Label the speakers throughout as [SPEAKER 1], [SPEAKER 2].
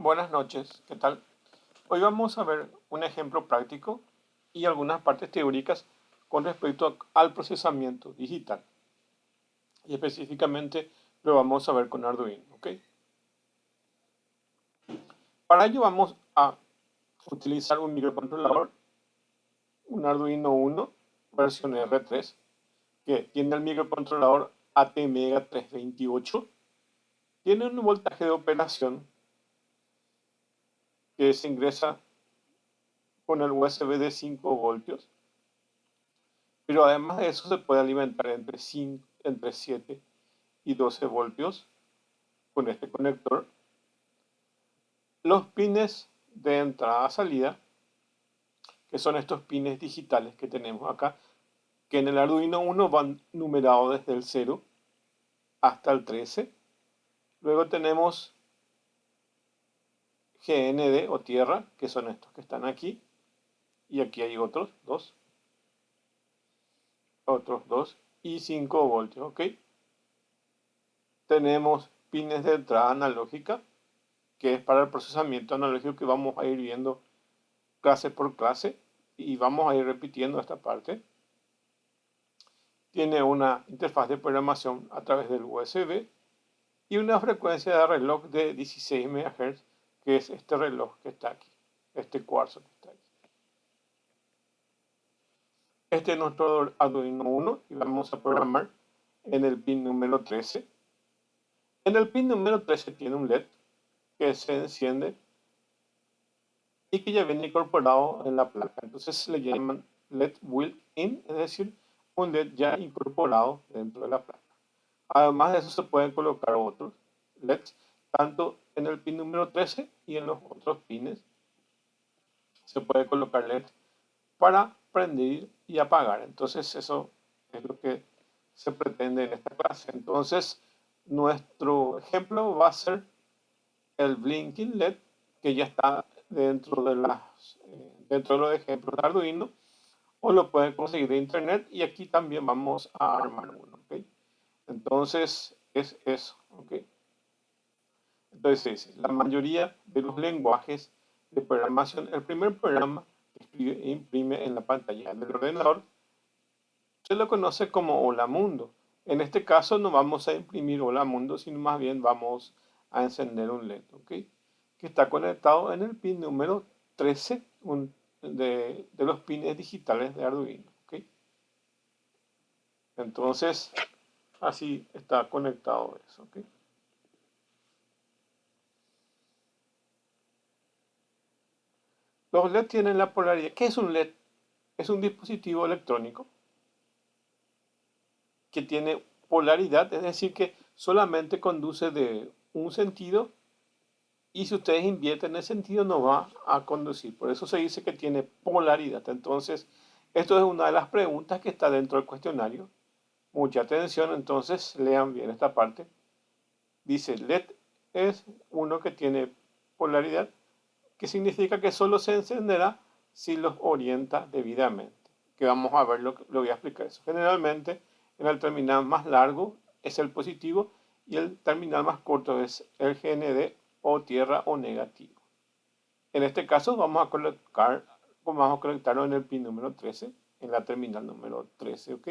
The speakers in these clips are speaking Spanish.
[SPEAKER 1] Buenas noches, ¿qué tal? Hoy vamos a ver un ejemplo práctico y algunas partes teóricas con respecto al procesamiento digital. Y específicamente lo vamos a ver con Arduino, ¿ok? Para ello vamos a utilizar un microcontrolador, un Arduino Uno versión R3, que tiene el microcontrolador ATmega 328, tiene un voltaje de operación que se ingresa con el USB de 5 voltios. Pero además de eso se puede alimentar entre 7 y 12 voltios con este conector. Los pines de entrada-salida, que son estos pines digitales que tenemos acá, que en el Arduino Uno van numerados desde el 0 hasta el 13. Luego tenemos GND o tierra, que son estos que están aquí. Y aquí hay otros dos y 5 voltios, ¿ok? Tenemos pines de entrada analógica, que es para el procesamiento analógico que vamos a ir viendo clase por clase y vamos a ir repitiendo esta parte. Tiene una interfaz de programación a través del USB y una frecuencia de reloj de 16 MHz, que es este reloj que está aquí, este cuarzo que está aquí. Este es nuestro Arduino Uno y vamos a programar en el pin número 13. En el pin número 13 tiene un LED que se enciende y que ya viene incorporado en la placa. Entonces le llaman LED built-in, es decir, un LED ya incorporado dentro de la placa. Además de eso se pueden colocar otros LEDs, tanto en el pin número 13 y en los otros pines. Se puede colocar LED para prender y apagar. Entonces eso es lo que se pretende en esta clase. Entonces nuestro ejemplo va a ser el blinking LED, que ya está dentro de los ejemplos de Arduino, o lo pueden conseguir de internet, y aquí también vamos a armar uno, ¿ok? Entonces es eso, ¿ok? Entonces la mayoría de los lenguajes de programación, el primer programa que escribe e imprime en la pantalla del ordenador se lo conoce como Hola Mundo. En este caso no vamos a imprimir Hola Mundo, sino más bien vamos a encender un LED, ¿ok? Que está conectado en el pin número 13 de los pines digitales de Arduino, ¿ok? Entonces, así está conectado eso, ¿ok? Los LED tienen la polaridad. ¿Qué es un LED? Es un dispositivo electrónico que tiene polaridad, es decir, que solamente conduce de un sentido, y si ustedes invierten en ese sentido no va a conducir. Por eso se dice que tiene polaridad. Entonces, esto es una de las preguntas que está dentro del cuestionario. Mucha atención, entonces lean bien esta parte. Dice, LED es uno que tiene polaridad, que significa que solo se encenderá si los orienta debidamente. Que vamos a ver, lo voy a explicar eso. Generalmente, en el terminal más largo es el positivo y el terminal más corto es el GND o tierra o negativo. En este caso vamos a conectarlo en el pin número 13, en la terminal número 13, ¿ok?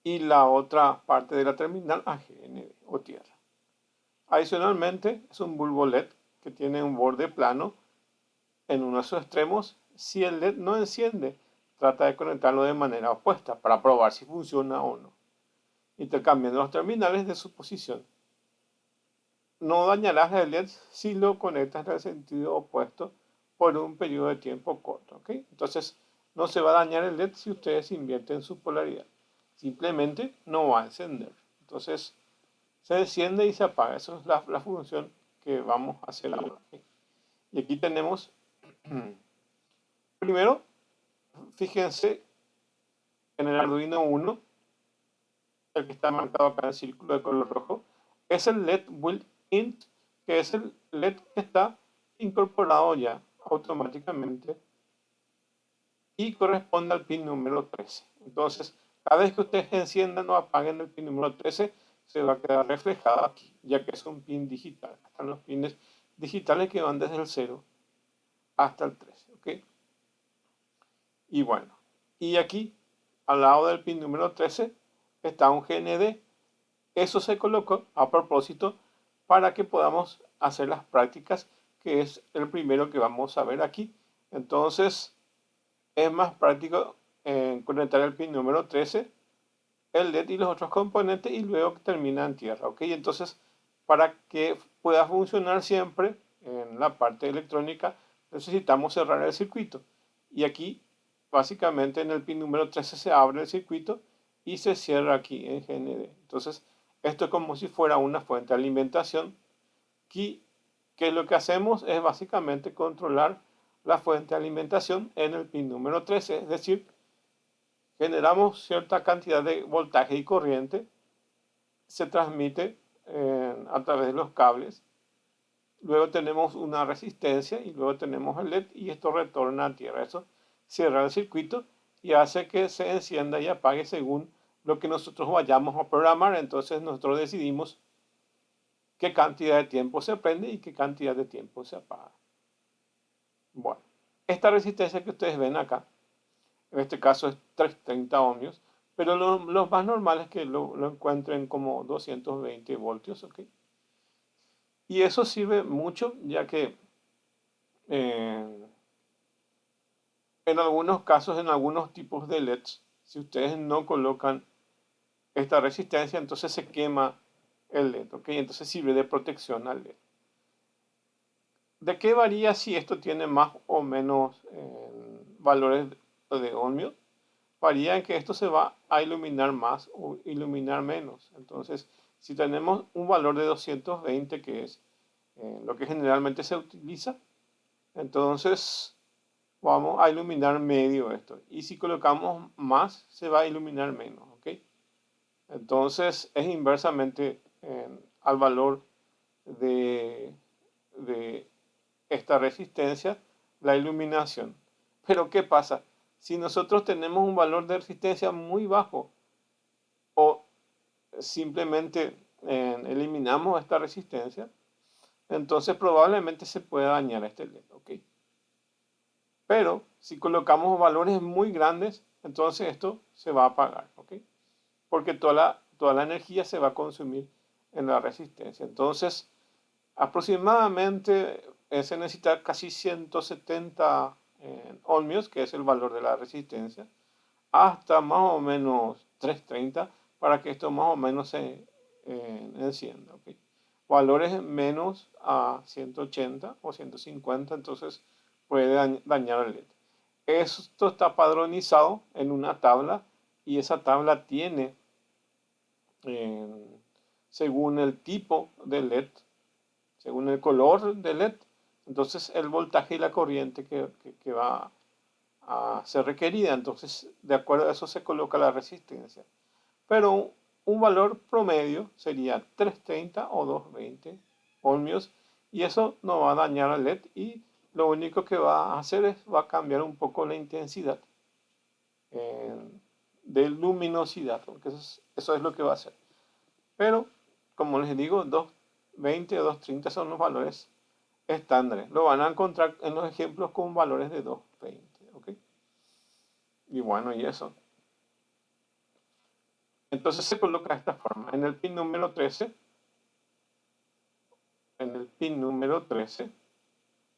[SPEAKER 1] Y la otra parte de la terminal a GND o tierra. Adicionalmente, es un bulbo LED que tiene un borde plano en uno de sus extremos. Si el LED no enciende, trata de conectarlo de manera opuesta para probar si funciona o no, intercambiando los terminales de su posición. No dañarás el LED si lo conectas en el sentido opuesto por un periodo de tiempo corto, ¿ok? Entonces, no se va a dañar el LED si ustedes invierten su polaridad. Simplemente no va a encender. Entonces, se enciende y se apaga. Esa es la función que vamos a hacer ahora, ¿ok? Y aquí tenemos, primero, fíjense en el Arduino Uno, el que está marcado acá en el círculo de color rojo, es el LED built-in, que es el LED que está incorporado ya automáticamente y corresponde al pin número 13. Entonces, cada vez que ustedes enciendan o apaguen el pin número 13, se va a quedar reflejado aquí, ya que es un pin digital. Están los pines digitales que van desde el 0 hasta el 13, ¿ok? Y bueno, y aquí, al lado del pin número 13, está un GND. Eso se colocó a propósito para que podamos hacer las prácticas, que es el primero que vamos a ver aquí. Entonces, es más práctico conectar el pin número 13, el LED y los otros componentes, y luego termina en tierra, ¿ok? Entonces, para que pueda funcionar siempre en la parte electrónica, necesitamos cerrar el circuito. Y aquí, básicamente en el pin número 13 se abre el circuito y se cierra aquí en GND. Entonces, esto es como si fuera una fuente de alimentación. Aquí, que lo que hacemos es básicamente controlar la fuente de alimentación en el pin número 13, es decir, generamos cierta cantidad de voltaje y corriente, se transmite a través de los cables, luego tenemos una resistencia y luego tenemos el LED y esto retorna a tierra. Eso cierra el circuito y hace que se encienda y apague según lo que nosotros vayamos a programar. Entonces nosotros decidimos qué cantidad de tiempo se prende y qué cantidad de tiempo se apaga. Bueno, esta resistencia que ustedes ven acá, en este caso es 330 ohmios, pero lo más normal es que lo encuentren como 220 voltios, ¿ok? Y eso sirve mucho, ya que eh, en algunos casos, en algunos tipos de LEDs, si ustedes no colocan esta resistencia, entonces se quema el LED, ¿ok? Entonces sirve de protección al LED. ¿De qué varía si esto tiene más o menos valores de ohmios? Varía en que esto se va a iluminar más o iluminar menos. Entonces, si tenemos un valor de 220, que es lo que generalmente se utiliza, entonces vamos a iluminar medio esto. Y si colocamos más, se va a iluminar menos, ¿ok? Entonces, es inversamente al valor de, de esta resistencia la iluminación. Pero ¿qué pasa? Si nosotros tenemos un valor de resistencia muy bajo o simplemente eliminamos esta resistencia, entonces probablemente se pueda dañar este LED, ¿ok? Pero si colocamos valores muy grandes, entonces esto se va a apagar, ¿ok? Porque toda la energía se va a consumir en la resistencia. Entonces, aproximadamente se necesita casi 170 ohmios, que es el valor de la resistencia, hasta más o menos 330 para que esto más o menos se encienda, ¿ok? Valores menos a 180 o 150, entonces puede dañar el LED. Esto está padronizado en una tabla y esa tabla tiene, eh, según el tipo de LED, según el color del LED, entonces el voltaje y la corriente que va a ser requerida. Entonces, de acuerdo a eso se coloca la resistencia. Pero un valor promedio sería 330 o 220 ohmios y eso no va a dañar al LED y lo único que va a hacer es va a cambiar un poco la intensidad de luminosidad, porque eso es lo que va a hacer. Pero, como les digo, 220 o 230 son los valores estándares. Lo van a encontrar en los ejemplos con valores de 220, ¿ok? Y bueno, y eso. Entonces se coloca de esta forma. En el pin número 13,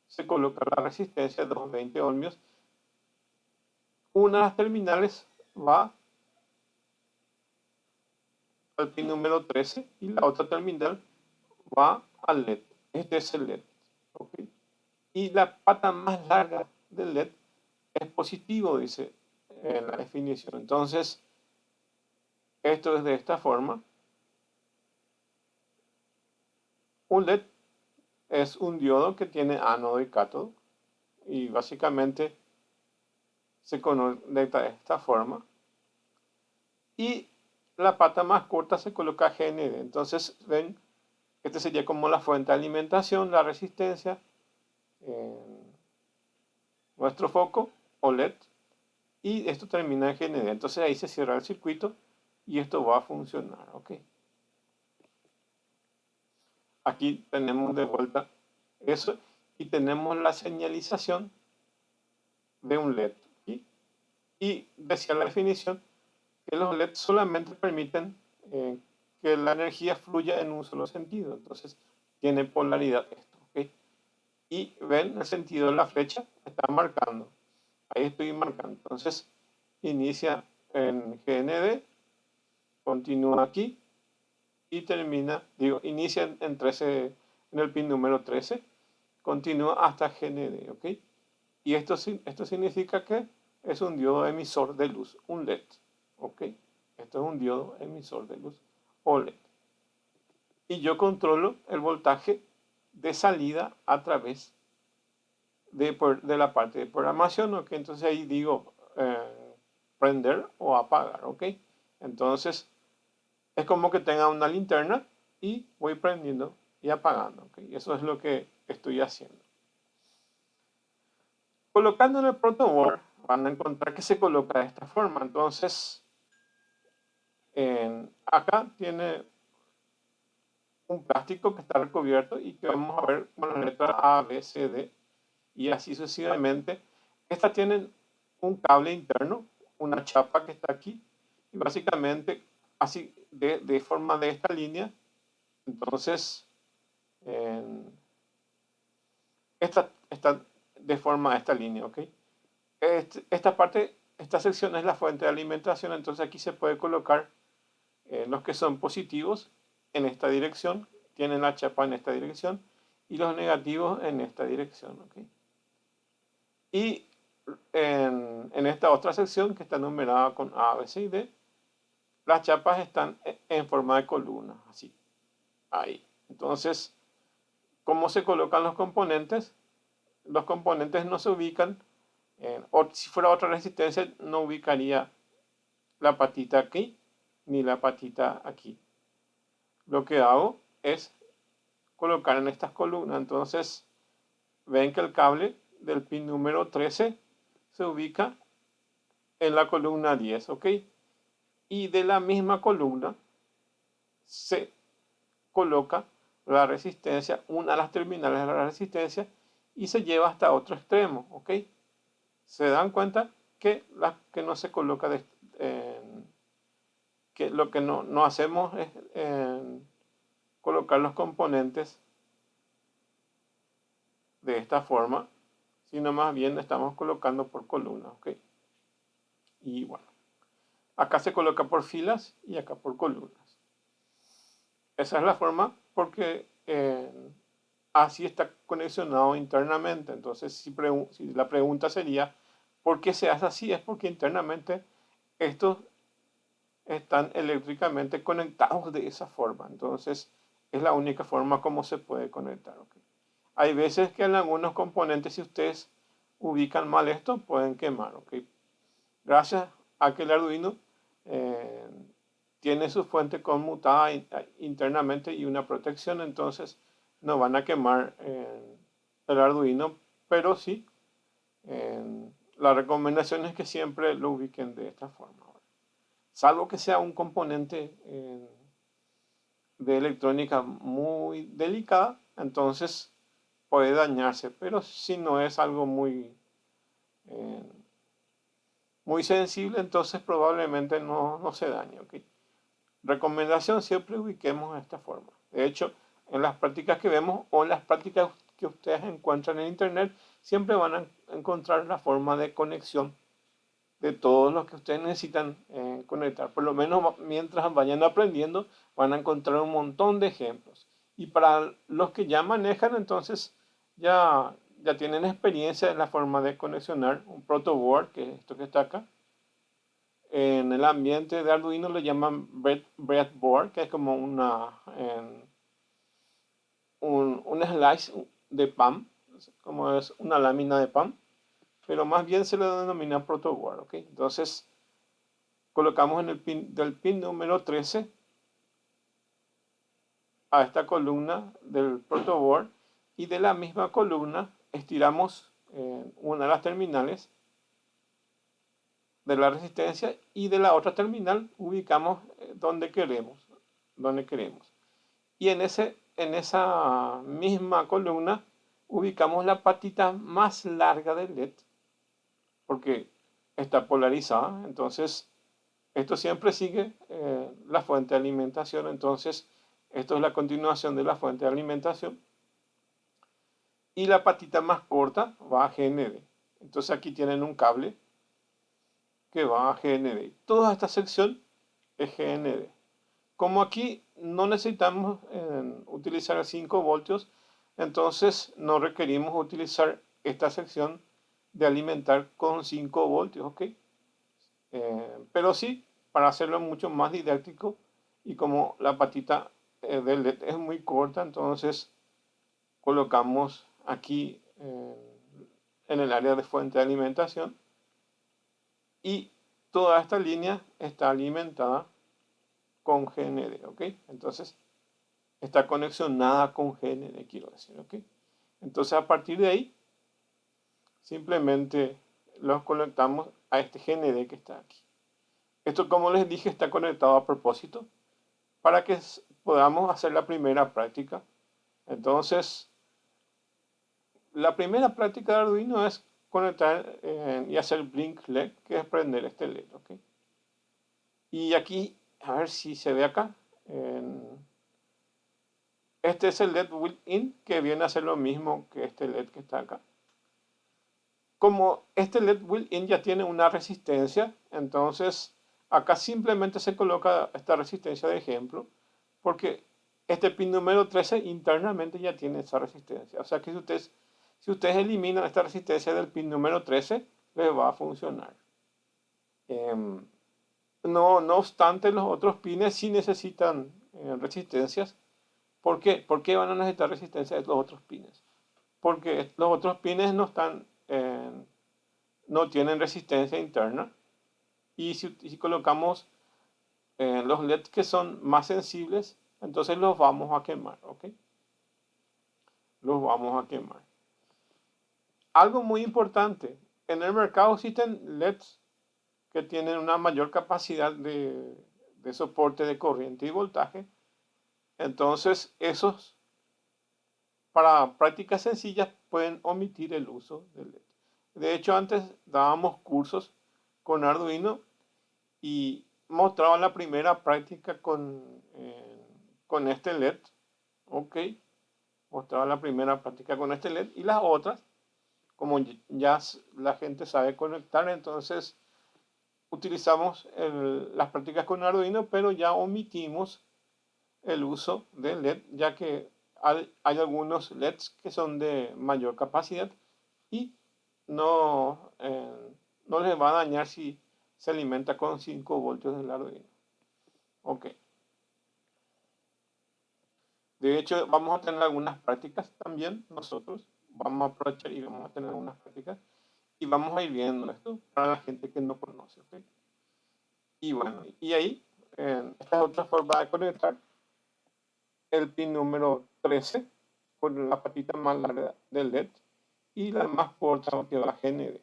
[SPEAKER 1] se coloca la resistencia de 220 ohmios. Una de las terminales va al pin número 13 y la otra terminal va al LED. Este es el LED, ¿ok? Y la pata más larga del LED es positivo, dice en la definición. Entonces, esto es de esta forma. Un LED es un diodo que tiene ánodo y cátodo y básicamente se conecta de esta forma. Y la pata más corta se coloca GND. Entonces, ven, este sería como la fuente de alimentación, la resistencia, nuestro foco o LED, y esto termina en GND. Entonces ahí se cierra el circuito y esto va a funcionar, ¿ok? Aquí tenemos de vuelta Eso, y tenemos la señalización de un LED. ¿Sí? Y decía la definición que los LED solamente permiten que la energía fluya en un solo sentido. Entonces, tiene polaridad esto. ¿Ok? Y ven el sentido de la flecha, está marcando. Ahí estoy marcando. Entonces, inicia en GND, continúa aquí y termina, digo, inicia en 13, en el pin número 13, continúa hasta GND, ¿ok? Y esto significa que es un diodo emisor de luz, un LED, ¿ok? Esto es un diodo emisor de luz, OLED. Y yo controlo el voltaje de salida a través de la parte de programación, ¿ok? Entonces ahí digo prender o apagar, ¿ok? Entonces es como que tenga una linterna y voy prendiendo y apagando, ¿ok? Y eso es lo que estoy haciendo. Colocando en el protoboard van a encontrar que se coloca de esta forma. Entonces acá tiene un plástico que está recubierto y que vamos a ver con la letra A, B, C, D y así sucesivamente. Estas tienen un cable interno, una chapa que está aquí y básicamente así de forma de esta línea. Entonces esta de forma de esta línea, ¿ok? Esta parte, esta sección es la fuente de alimentación, entonces aquí se puede colocar los que son positivos en esta dirección, tienen la chapa en esta dirección, y los negativos en esta dirección, ¿ok? Y en esta otra sección que está numerada con A, B, C y D, las chapas están en forma de columna, así, ahí. Entonces, ¿cómo se colocan los componentes? Los componentes no se ubican, o si fuera otra resistencia, no ubicaría la patita aquí, ni la patita aquí. Lo que hago es colocar en estas columnas. Entonces, ven que el cable del pin número 13 se ubica en la columna 10, ¿ok? Y de la misma columna se coloca la resistencia, una de las terminales de la resistencia, y se lleva hasta otro extremo, ¿ok? Se dan cuenta que no se coloca que lo que no hacemos es colocar los componentes de esta forma, sino más bien estamos colocando por columna, ¿ok? Y bueno, acá se coloca por filas y acá por columnas. Esa es la forma porque así está conexionado internamente. Entonces, si la pregunta sería, ¿por qué se hace así? Es porque internamente estos están eléctricamente conectados de esa forma. Entonces, es la única forma como se puede conectar, ¿ok? Hay veces que en algunos componentes, si ustedes ubican mal esto, pueden quemar, ¿ok? Gracias a que el Arduino eh, tiene su fuente conmutada internamente y una protección, entonces no van a quemar el Arduino, pero sí, la recomendación es que siempre lo ubiquen de esta forma. Salvo que sea un componente de electrónica muy delicada, entonces puede dañarse, pero si no es algo eh, muy sensible, entonces probablemente no se dañe, ¿ok? Recomendación, siempre ubiquemos de esta forma. De hecho, en las prácticas que vemos o en las prácticas que ustedes encuentran en internet, siempre van a encontrar la forma de conexión de todos los que ustedes necesitan conectar. Por lo menos mientras vayan aprendiendo, van a encontrar un montón de ejemplos. Y para los que ya manejan, entonces ya tienen experiencia en la forma de conexionar un protoboard, que es esto que está acá. En el ambiente de Arduino lo llaman breadboard, que es como un slice de pan, como es una lámina de pan, pero más bien se le denomina protoboard, ¿ok? Entonces, colocamos en el del pin número 13 a esta columna del protoboard y de la misma columna estiramos una de las terminales de la resistencia y de la otra terminal ubicamos donde queremos. Y en esa misma columna ubicamos la patita más larga del LED, porque está polarizada, entonces esto siempre sigue la fuente de alimentación, entonces esto es la continuación de la fuente de alimentación, y la patita más corta va a GND. Entonces aquí tienen un cable que va a GND. Toda esta sección es GND. Como aquí no necesitamos utilizar 5 voltios, entonces no requerimos utilizar esta sección de alimentar con 5 voltios, ¿ok? Pero sí, para hacerlo mucho más didáctico y como la patita del LED es muy corta, entonces colocamos aquí en el área de fuente de alimentación y toda esta línea está alimentada con GND, ¿ok? Entonces está conexionada con GND, quiero decir, ¿ok? Entonces a partir de ahí simplemente los conectamos a este GND que está aquí. Esto, como les dije, está conectado a propósito para que podamos hacer la primera práctica. Entonces, la primera práctica de Arduino es conectar y hacer blink LED, que es prender este LED, ¿ok? Y aquí, a ver si se ve acá. Este es el LED built-in, que viene a ser lo mismo que este LED que está acá. Como este LED built-in ya tiene una resistencia, entonces acá simplemente se coloca esta resistencia de ejemplo, porque este pin número 13 internamente ya tiene esa resistencia. O sea que si ustedes eliminan esta resistencia del pin número 13, les va a funcionar. No obstante, los otros pines sí necesitan resistencias. ¿Por qué? ¿Por qué van a necesitar resistencia de los otros pines? Porque los otros pines no tienen resistencia interna. Y si colocamos los LEDs que son más sensibles, entonces los vamos a quemar, ¿ok? Los vamos a quemar. Algo muy importante, en el mercado existen LEDs que tienen una mayor capacidad de soporte de corriente y voltaje. Entonces, esos para prácticas sencillas pueden omitir el uso del LED. De hecho, antes dábamos cursos con Arduino y mostraban la primera práctica con este LED. Ok, mostraba la primera práctica con este LED y las otras, como ya la gente sabe conectar, entonces utilizamos las prácticas con Arduino, pero ya omitimos el uso del LED, ya que hay algunos LEDs que son de mayor capacidad y no les va a dañar si se alimenta con 5 voltios del Arduino. Ok. De hecho, vamos a tener algunas prácticas también nosotros. Vamos a aprovechar y vamos a tener algunas prácticas y vamos a ir viendo esto para la gente que no conoce. ¿Okay? Y bueno, y ahí, esta es otra forma de conectar el pin número 13 con la patita más larga del LED y la más corta que va a GND.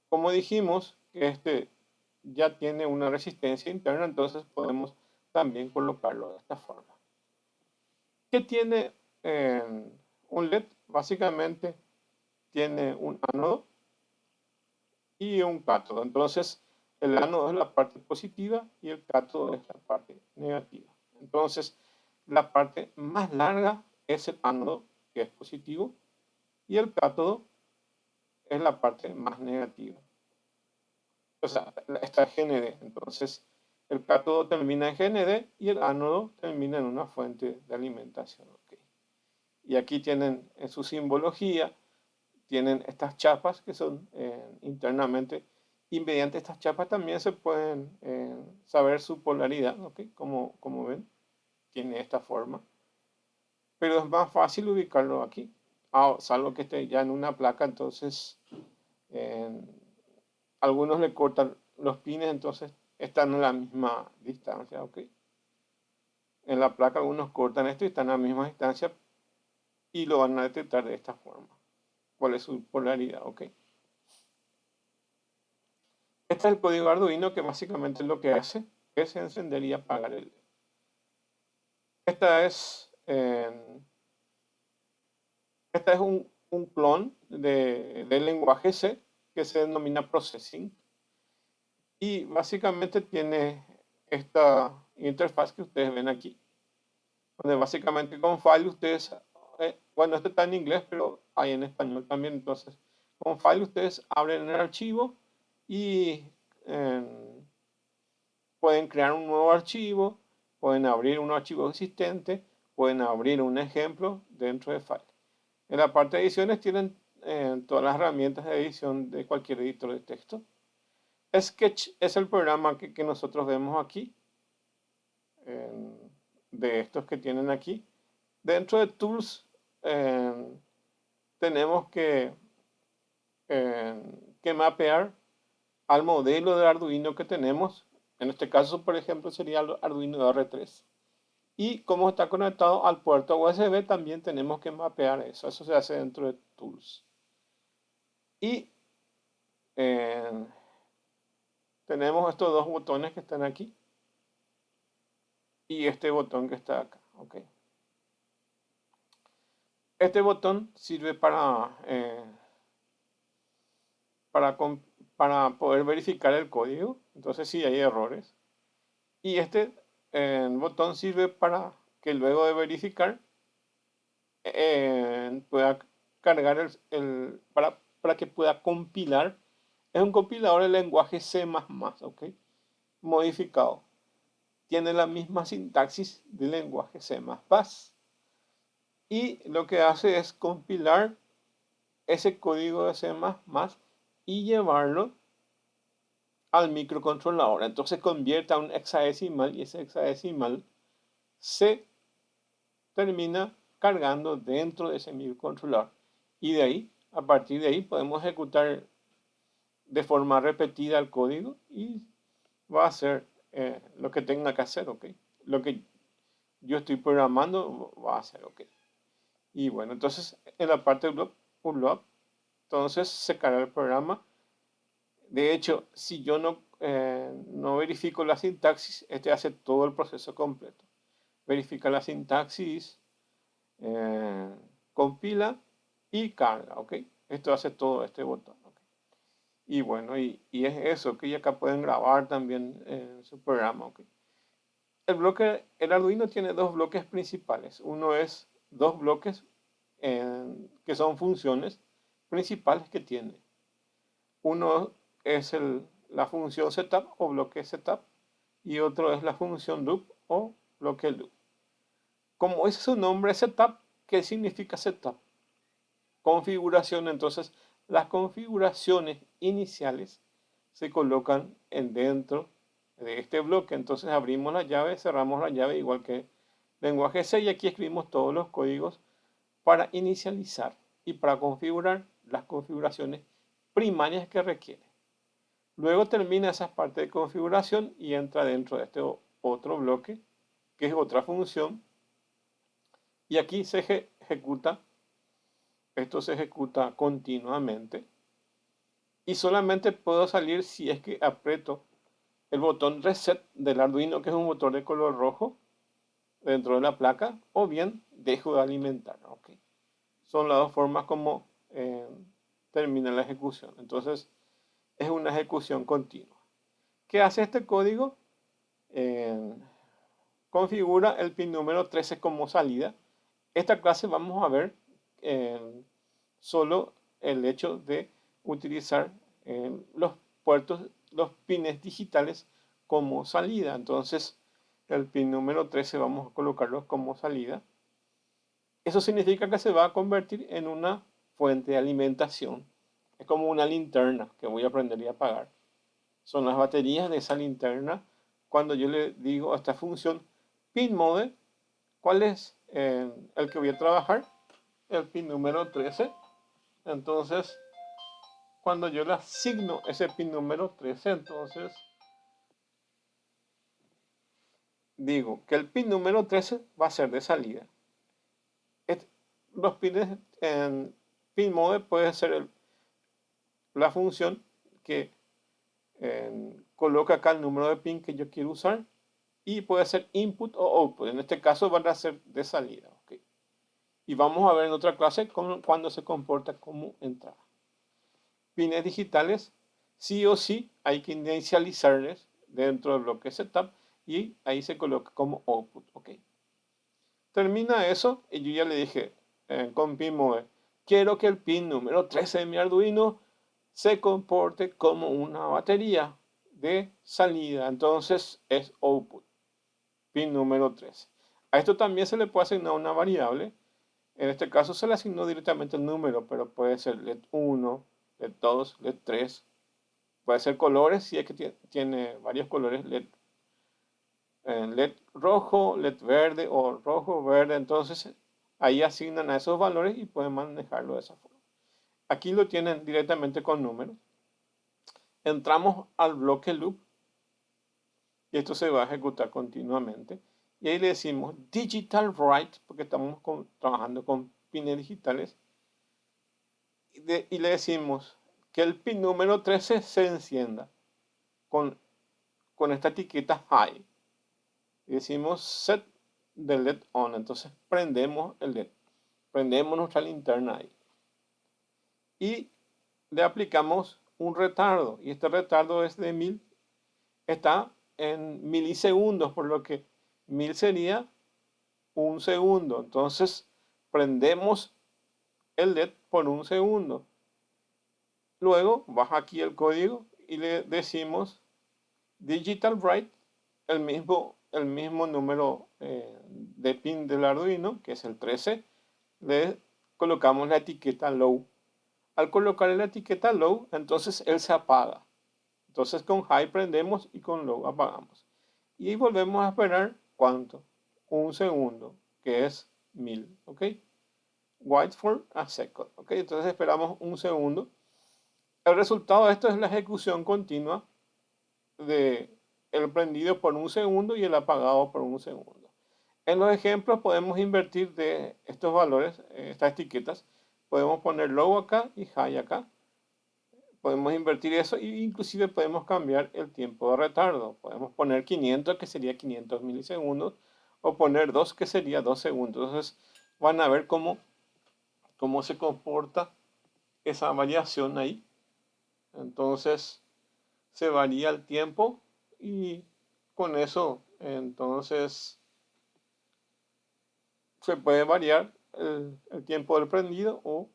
[SPEAKER 1] Como dijimos que este ya tiene una resistencia interna, entonces podemos también colocarlo de esta forma. ¿Qué tiene un LED? Básicamente tiene un ánodo y un cátodo. Entonces, el ánodo es la parte positiva y el cátodo es la parte negativa. Entonces, la parte más larga es el ánodo, que es positivo, y el cátodo es la parte más negativa. O sea, está GND. Entonces, el cátodo termina en GND y el ánodo termina en una fuente de alimentación. ¿Okay? Y aquí tienen en su simbología, tienen estas chapas que son internamente, y mediante estas chapas también se pueden saber su polaridad, ¿ok? Como ven, tiene esta forma. Pero es más fácil ubicarlo aquí, salvo que esté ya en una placa, entonces algunos le cortan los pines, entonces están a la misma distancia, ¿ok? En la placa algunos cortan esto y están a la misma distancia y lo van a detectar de esta forma. ¿Cuál es su polaridad? ¿Ok? Este es el código Arduino que básicamente lo que hace es encender y apagar el LED. Esta es un clon del lenguaje C que se denomina processing y básicamente tiene esta interfaz que ustedes ven aquí, donde básicamente con file ustedes, bueno, este está en inglés, pero hay en español también, entonces con file ustedes abren el archivo y eh, pueden crear un nuevo archivo, pueden abrir un archivo existente, pueden abrir un ejemplo dentro de file. En la parte de ediciones tienen todas las herramientas de edición de cualquier editor de texto. Sketch es el programa que nosotros vemos aquí, de estos que tienen aquí. Dentro de Tools tenemos que mapear al modelo de Arduino que tenemos. En este caso, por ejemplo, sería el Arduino R3. Y como está conectado al puerto USB, también tenemos que mapear eso. Eso se hace dentro de Tools. Y eh, tenemos estos dos botones que están aquí. Y este botón que está acá. Okay. Este botón sirve para poder verificar el código. Entonces, si hay errores. Y este botón sirve para que luego de verificar pueda cargar para que pueda compilar. Es un compilador de lenguaje C++, ¿ok? Modificado. Tiene la misma sintaxis del lenguaje C++. Y lo que hace es compilar ese código de C++ y llevarlo al microcontrolador. Entonces convierte a un hexadecimal y ese hexadecimal se termina cargando dentro de ese microcontrolador. Y de ahí, a partir de ahí, podemos ejecutar de forma repetida el código y va a hacer lo que tenga que hacer, ¿ok? Lo que yo estoy programando va a hacer, ¿ok? Y bueno, entonces en la parte de upload, entonces se carga el programa. De hecho, si yo no verifico la sintaxis, este hace todo el proceso completo. Verifica la sintaxis, eh, compila y carga, ¿ok? Esto hace todo este botón, ¿ok? Y bueno, y es eso, que acá pueden grabar también en su programa, ¿ok? El Arduino tiene dos bloques principales. Uno es dos bloques que son funciones principales que tiene. Uno es la función setup o bloque setup y otro es la función loop o bloque loop. Como es su nombre setup, ¿qué significa setup? Configuración. Entonces, las configuraciones iniciales se colocan dentro de este bloque. Entonces abrimos la llave, cerramos la llave, igual que lenguaje C, y aquí escribimos todos los códigos para inicializar y para configurar las configuraciones primarias que requiere. Luego termina esa parte de configuración y entra dentro de este otro bloque, que es otra función, y aquí se ejecuta, esto se ejecuta continuamente, y solamente puedo salir si es que aprieto el botón reset del Arduino, que es un botón de color rojo dentro de la placa, o bien dejo de alimentar. ¿Okay? Son las dos formas como termina la ejecución. Entonces es una ejecución continua. ¿Qué hace este código? Configura el pin número 13 como salida. Esta clase vamos a ver solo el hecho de utilizar los puertos, los pines digitales como salida. Entonces, el pin número 13 vamos a colocarlo como salida. Eso significa que se va a convertir en una fuente de alimentación. Es como una linterna que voy a prender y apagar. Son las baterías de esa linterna. Cuando yo le digo a esta función pin mode, ¿cuál es el que voy a trabajar? El pin número 13. Entonces, cuando yo le asigno ese pin número 13, entonces digo que el pin número 13 va a ser de salida. Los pines en pin mode puede ser la función que coloca acá el número de pin que yo quiero usar y puede ser input o output. En este caso van a ser de salida. ¿Okay? Y vamos a ver en otra clase cuando se comporta como entrada. Pines digitales, sí o sí hay que inicializarles dentro del bloque setup y ahí se coloca como output. ¿Ok? Termina eso y yo ya le dije con PinMode, quiero que el pin número 13 de mi Arduino se comporte como una batería de salida. Entonces es output, pin número 13. A esto también se le puede asignar una variable. En este caso se le asignó directamente el número, pero puede ser LED 1, LED 2, LED 3. Puede ser colores, si es que tiene varios colores, LED rojo, LED verde o rojo, verde. Entonces ahí asignan a esos valores y pueden manejarlo de esa forma. Aquí lo tienen directamente con números. Entramos al bloque loop y esto se va a ejecutar continuamente. Y ahí le decimos digital write, porque estamos trabajando con pines digitales. Y le decimos que el pin número 13 se encienda con, con esta etiqueta high. Y decimos set the LED on. Entonces prendemos el LED. Prendemos nuestra linterna ahí. Y le aplicamos un retardo. Y este retardo es de 1000. Está en milisegundos, por lo que 1000 sería un segundo. Entonces prendemos el LED por un segundo. Luego baja aquí el código y le decimos digital write, el mismo número de pin del Arduino, que es el 13, le colocamos la etiqueta low. Al colocar la etiqueta low, entonces él se apaga. Entonces con high prendemos y con low apagamos. Y volvemos a esperar, ¿cuánto? Un segundo, que es 1000, ¿ok? Wait for a second, ¿ok? Entonces esperamos un segundo. El resultado de esto es la ejecución continua de el prendido por un segundo y el apagado por un segundo. En los ejemplos podemos invertir de estos valores, estas etiquetas. Podemos poner low acá y high acá. Podemos invertir eso e inclusive podemos cambiar el tiempo de retardo. Podemos poner 500, que sería 500 milisegundos, o poner 2, que sería 2 segundos. Entonces van a ver cómo se comporta esa variación ahí. Entonces se varía el tiempo y con eso entonces se puede variar el tiempo del prendido o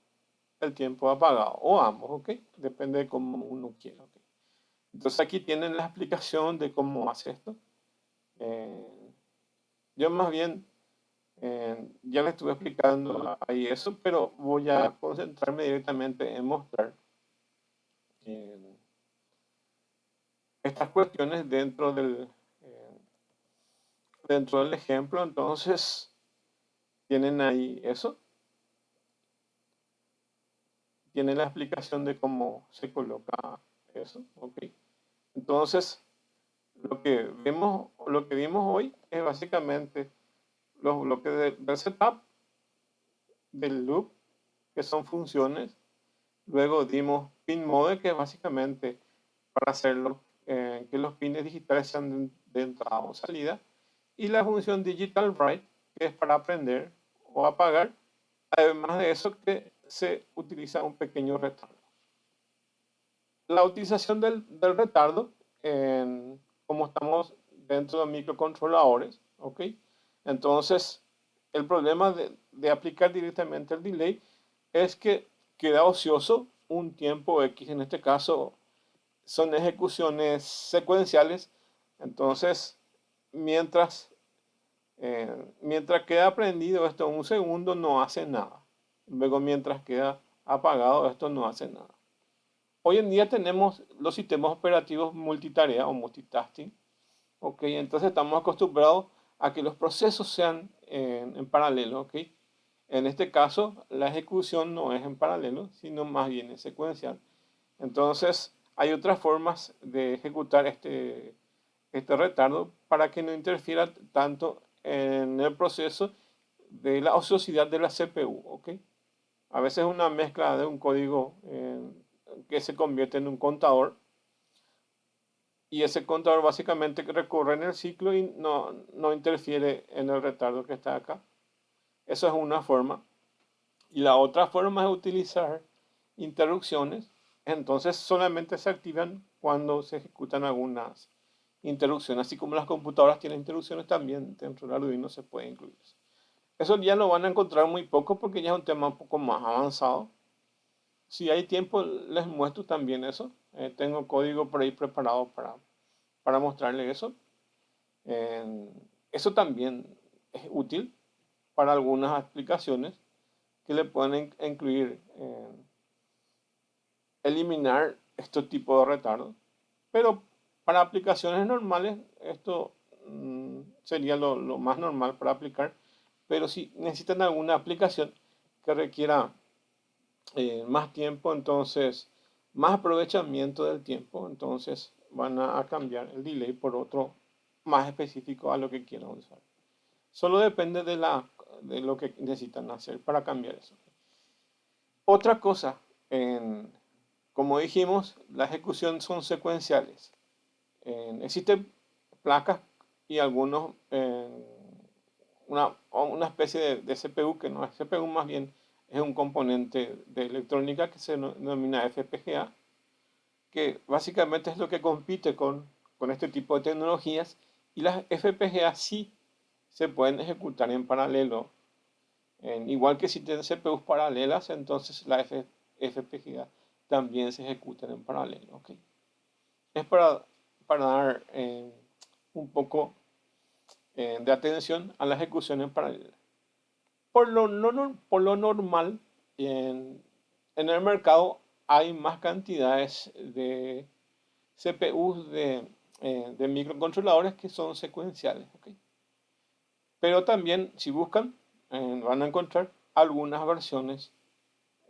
[SPEAKER 1] el tiempo apagado, o ambos, ¿ok? Depende de cómo uno quiera, ¿ok? Entonces aquí tienen la explicación de cómo hace esto. Yo más bien ya les estuve explicando ahí eso, pero voy a concentrarme directamente en mostrar eh, estas cuestiones dentro del ejemplo. Entonces tienen ahí eso, tienen la explicación de cómo se coloca eso, ¿ok? Entonces lo que vimos hoy es básicamente los bloques del setup, del loop, que son funciones. Luego dimos pin mode, que es básicamente para hacerlo que los pines digitales sean de entrada o salida. Y la función digital write, que es para aprender o apagar. Además de eso, que se utiliza un pequeño retardo. La utilización del retardo, como estamos dentro de microcontroladores, ¿ok? Entonces, el problema de aplicar directamente el delay es que queda ocioso un tiempo X. En este caso, son ejecuciones secuenciales. Entonces, mientras, mientras queda prendido esto un segundo, no hace nada. Luego, mientras queda apagado, esto no hace nada. Hoy en día tenemos los sistemas operativos multitarea o multitasking. Ok, entonces estamos acostumbrados a que los procesos sean en paralelo. Ok, en este caso la ejecución no es en paralelo, sino más bien en secuencial. Entonces hay otras formas de ejecutar este retardo para que no interfiera tanto en el proceso de la ociosidad de la CPU. Ok, a veces una mezcla de un código que se convierte en un contador, y ese contador básicamente recorre en el ciclo y no interfiere en el retardo que está acá. Eso es una forma. Y la otra forma es utilizar interrupciones. Entonces solamente se activan cuando se ejecutan algunas interrupciones. Así como las computadoras tienen interrupciones, también dentro del Arduino se puede incluir eso. Eso ya lo van a encontrar muy poco porque ya es un tema un poco más avanzado. Si hay tiempo, les muestro también eso. Tengo código por ahí preparado para mostrarles eso. Eso también es útil para algunas aplicaciones que le pueden incluir eliminar este tipo de retardo. Pero para aplicaciones normales, esto sería lo más normal para aplicar. Pero si necesitan alguna aplicación que requiera más tiempo, entonces más aprovechamiento del tiempo, entonces van a cambiar el delay por otro más específico a lo que quieran usar. Solo depende de lo que necesitan hacer para cambiar eso. Otra cosa, como dijimos, la ejecución son secuenciales. Existen placas y algunos, una especie de CPU que no es CPU, más bien es un componente de electrónica que se denomina FPGA, que básicamente es lo que compite con este tipo de tecnologías, y las FPGA sí se pueden ejecutar en paralelo. Igual que si tienen CPUs paralelas, entonces las FPGA también se ejecutan en paralelo. ¿Okay? Es para dar un poco de atención a la ejecución en paralelo. Por lo normal, en el mercado hay más cantidades de CPUs de microcontroladores que son secuenciales. ¿Okay? Pero también, si buscan, van a encontrar algunas versiones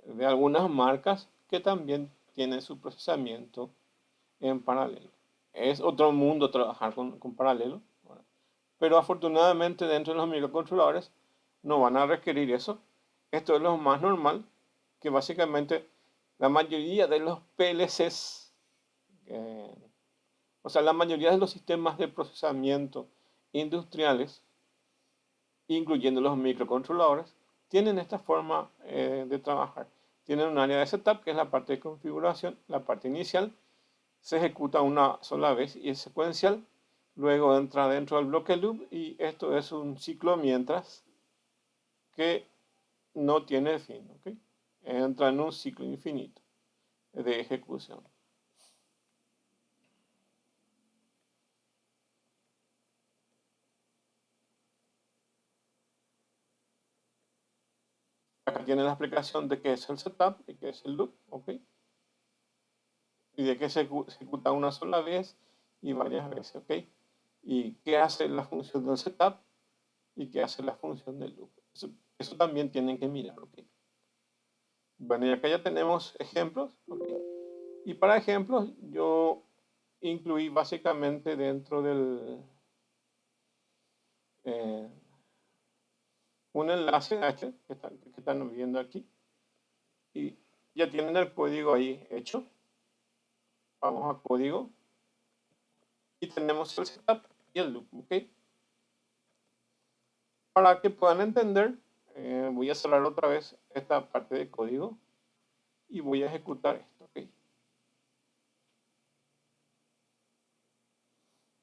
[SPEAKER 1] de algunas marcas que también tienen su procesamiento en paralelo. Es otro mundo trabajar con paralelo, ¿verdad? Pero afortunadamente dentro de los microcontroladores no van a requerir eso. Esto es lo más normal, que básicamente la mayoría de los PLCs, o sea, la mayoría de los sistemas de procesamiento industriales, incluyendo los microcontroladores, tienen esta forma de trabajar. Tienen un área de setup, que es la parte de configuración, la parte inicial, se ejecuta una sola vez y es secuencial. Luego entra dentro del bloque loop y esto es un ciclo mientras que no tiene fin. ¿Okay? Entra en un ciclo infinito de ejecución. Acá tiene la explicación de qué es el setup y qué es el loop. ¿Okay? Y de que se ejecuta una sola vez y varias veces. ¿Okay? Y qué hace la función del setup y qué hace la función del loop. Eso también tienen que mirar. ¿Okay? Bueno, y acá ya tenemos ejemplos. ¿Okay? Y para ejemplos, yo incluí básicamente dentro del eh, un enlace a este que están viendo aquí. Y ya tienen el código ahí hecho. Vamos a código. Y tenemos el setup y el loop. ¿Okay? Para que puedan entender, voy a cerrar otra vez esta parte de código y voy a ejecutar esto. ¿Okay?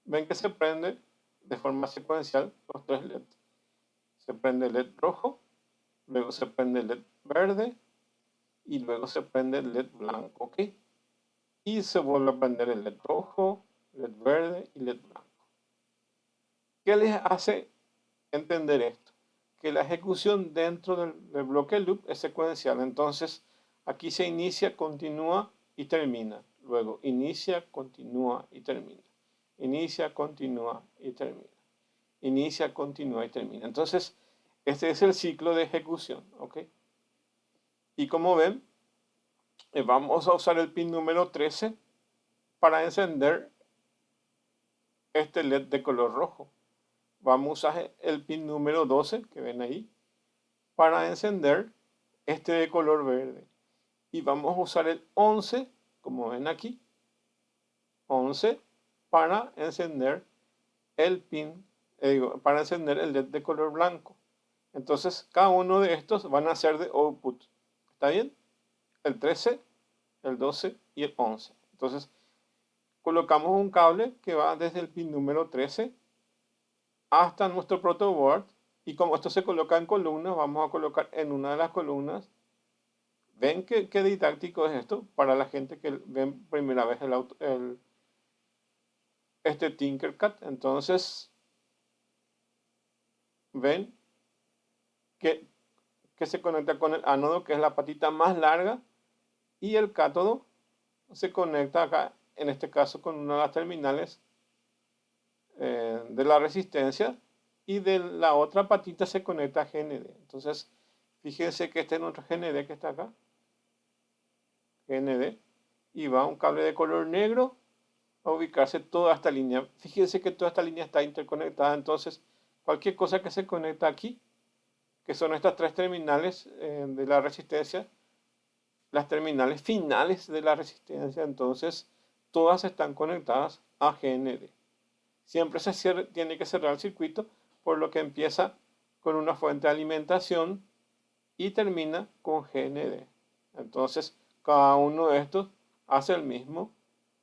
[SPEAKER 1] Ven que se prende de forma secuencial los tres LEDs. Se prende el LED rojo, luego se prende el LED verde y luego se prende el LED blanco. ¿Ok? Y se vuelve a prender el LED rojo, LED verde y LED blanco. ¿Qué les hace entender esto? Que la ejecución dentro del bloque loop es secuencial. Entonces, aquí se inicia, continúa y termina. Luego, inicia, continúa y termina. Inicia, continúa y termina. Inicia, continúa y termina. Entonces, este es el ciclo de ejecución. ¿Ok? Y como ven, vamos a usar el pin número 13 para encender este LED de color rojo. Vamos a usar el pin número 12 que ven ahí para encender este de color verde. Y vamos a usar el 11, como ven aquí, 11 para encender el pin, para encender el LED de color blanco. Entonces, cada uno de estos van a ser de output. ¿Está bien? El 13, el 12 y el 11. Entonces, colocamos un cable que va desde el pin número 13 hasta nuestro protoboard. Y como esto se coloca en columnas, vamos a colocar en una de las columnas. ¿Ven qué didáctico es esto? Para la gente que ven primera vez este Tinkercad. Entonces, ven que, que se conecta con el ánodo, que es la patita más larga, y el cátodo se conecta acá, en este caso, con una de las terminales de la resistencia, y de la otra patita se conecta a GND. Entonces, fíjense que este es nuestro GND que está acá, GND, y va un cable de color negro a ubicarse toda esta línea. Fíjense que toda esta línea está interconectada, entonces cualquier cosa que se conecta aquí, que son estas tres terminales de la resistencia, las terminales finales de la resistencia, entonces todas están conectadas a GND. Siempre tiene que cerrar el circuito, por lo que empieza con una fuente de alimentación y termina con GND. Entonces, cada uno de estos hace el mismo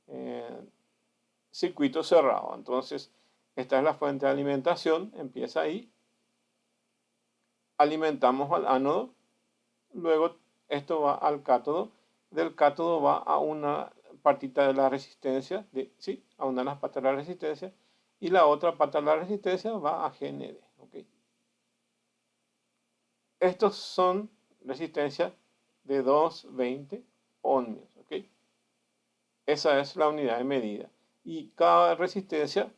[SPEAKER 1] eh, circuito cerrado. Entonces, esta es la fuente de alimentación, empieza ahí, alimentamos al ánodo, luego esto va al cátodo, del cátodo va a una partita de la resistencia, ¿sí? A una de las patas de la resistencia, y la otra pata de la resistencia va a GND. ¿Okay? Estos son resistencias de 220 ohmios. ¿Okay? Esa es la unidad de medida. Y cada resistencia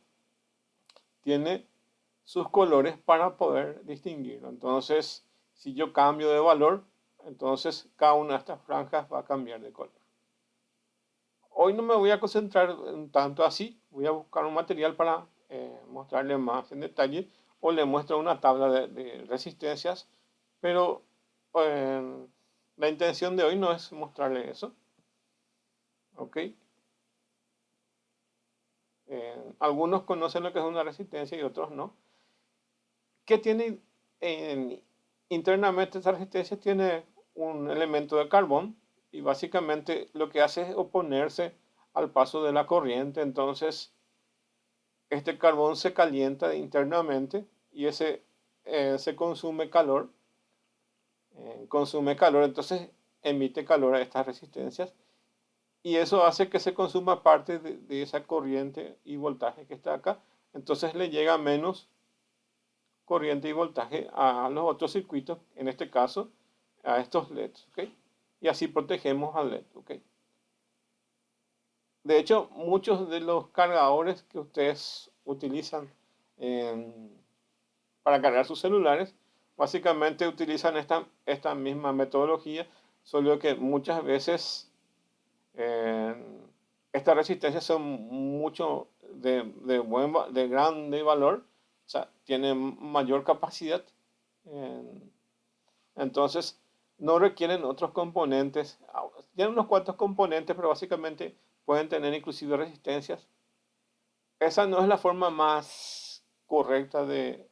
[SPEAKER 1] tiene sus colores para poder distinguirlo. Entonces, si yo cambio de valor, entonces cada una de estas franjas va a cambiar de color. Hoy no me voy a concentrar tanto así, voy a buscar un material para mostrarle más en detalle, o le muestro una tabla de resistencias, pero eh, la intención de hoy no es mostrarle eso. ¿Ok? Algunos conocen lo que es una resistencia y otros no. ¿Qué tiene internamente esta resistencia? Tiene un elemento de carbón y básicamente lo que hace es oponerse al paso de la corriente. Entonces, este carbón se calienta internamente y ese se consume calor, entonces emite calor a estas resistencias y eso hace que se consuma parte de esa corriente y voltaje que está acá. Entonces le llega menos corriente y voltaje a los otros circuitos, en este caso a estos LEDs, ¿ok? Y así protegemos al LED, ¿ok? De hecho, muchos de los cargadores que ustedes utilizan para cargar sus celulares, básicamente utilizan esta misma metodología, solo que muchas veces eh, estas resistencias son mucho de grande valor, o sea, tienen mayor capacidad. eh, entonces, no requieren otros componentes. Tienen unos cuantos componentes, pero básicamente pueden tener inclusive resistencias. Esa no es la forma más correcta de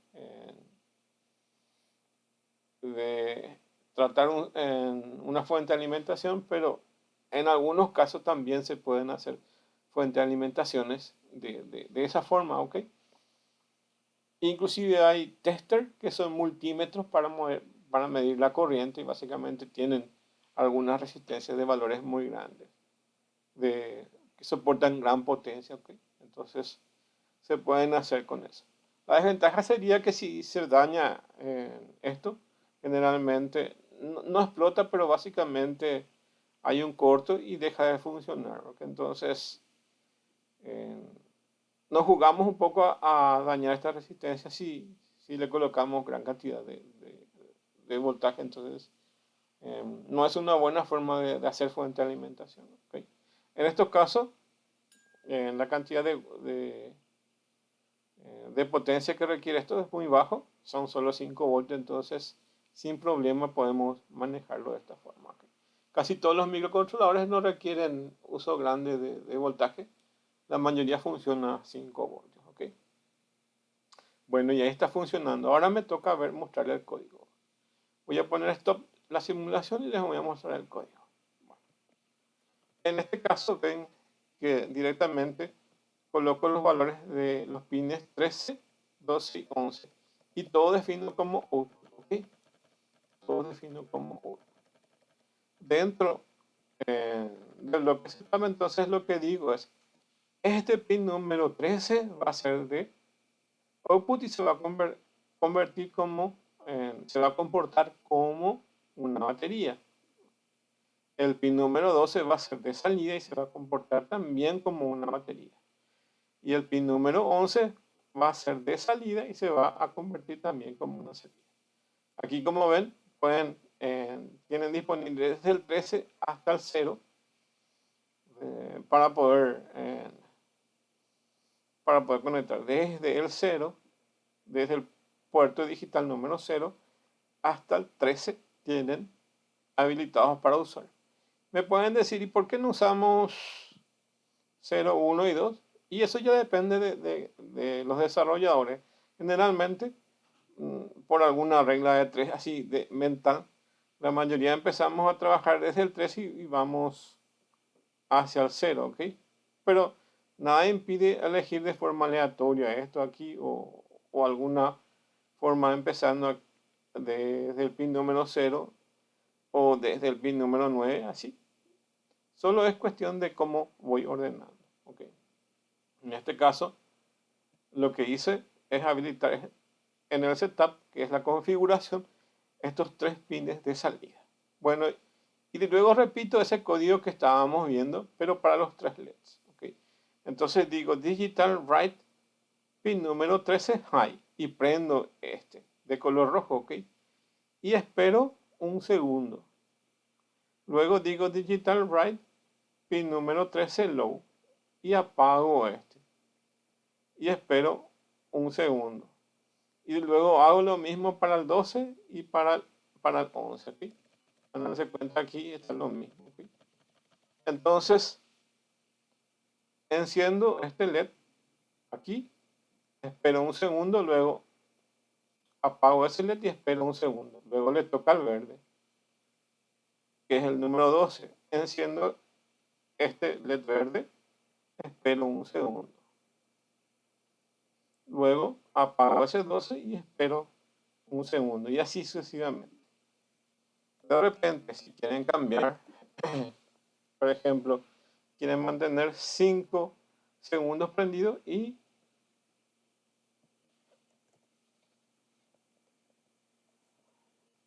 [SPEAKER 1] tratar una fuente de alimentación, pero en algunos casos también se pueden hacer fuentes de alimentaciones de esa forma, ¿ok? Inclusive hay tester que son multímetros para medir la corriente y básicamente tienen algunas resistencias de valores muy grandes, que soportan gran potencia, ¿ok? Entonces se pueden hacer con eso. La desventaja sería que si se daña esto, generalmente no explota, pero básicamente hay un corto y deja de funcionar, ¿ok? Entonces eh, nos jugamos un poco a dañar esta resistencia si le colocamos gran cantidad de voltaje. Entonces, no es una buena forma de hacer fuente de alimentación. ¿Okay? En estos casos, la cantidad de potencia que requiere esto es muy bajo, son solo 5 voltios, entonces sin problema podemos manejarlo de esta forma. ¿Okay? Casi todos los microcontroladores no requieren uso grande de voltaje, la mayoría funciona a 5 voltios. ¿Okay? Bueno, y ahí está funcionando. Ahora me toca mostrarle el código. Voy a poner stop la simulación y les voy a mostrar el código. Bueno, en este caso ven que directamente coloco los valores de los pines 13, 12 y 11. Y todo defino como output. ¿Ok? Todo defino como output. Dentro de lo que se llama, entonces lo que digo es, este pin número 13 va a ser de output y se va a convertir como, se va a comportar como una batería. El pin número 12 va a ser de salida y se va a comportar también como una batería. Y el pin número 11 va a ser de salida y se va a convertir también como una salida. Aquí, como ven, tienen disponible desde el 13 hasta el 0 para poder conectar desde el 0, desde el puerto digital número 0 hasta el 13 tienen habilitados para usar. Me pueden decir, ¿y por qué no usamos 0, 1 y 2? Y eso ya depende de los desarrolladores. Generalmente, por alguna regla de 3 así de mental, la mayoría empezamos a trabajar desde el 3 y vamos hacia el 0, ¿ok? Pero nada impide elegir de forma aleatoria esto aquí o alguna forma empezando desde el pin número 0 o desde el pin número 9, así. Solo es cuestión de cómo voy ordenando, ¿ok? En este caso, lo que hice es habilitar en el setup, que es la configuración, estos 3 pines de salida. Bueno, y luego repito ese código que estábamos viendo, pero para los 3 LEDs. ¿Okay? Entonces digo digital write pin número 13 high y prendo este de color rojo, ¿ok? Y espero un segundo. Luego digo digital write pin número 13 low y apago este. Y espero un segundo. Y luego hago lo mismo para el 12 y para el 11, ¿ok? Cuando se cuenta aquí está lo mismo, ¿ok? Entonces, enciendo este LED aquí, espero un segundo, luego apago ese LED y espero un segundo. Luego le toca al verde, que es el número 12. Enciendo este LED verde, espero un segundo. Luego apago ese 12 y espero un segundo. Y así sucesivamente. De repente, si quieren cambiar, por ejemplo, quieren mantener 5 segundos prendido y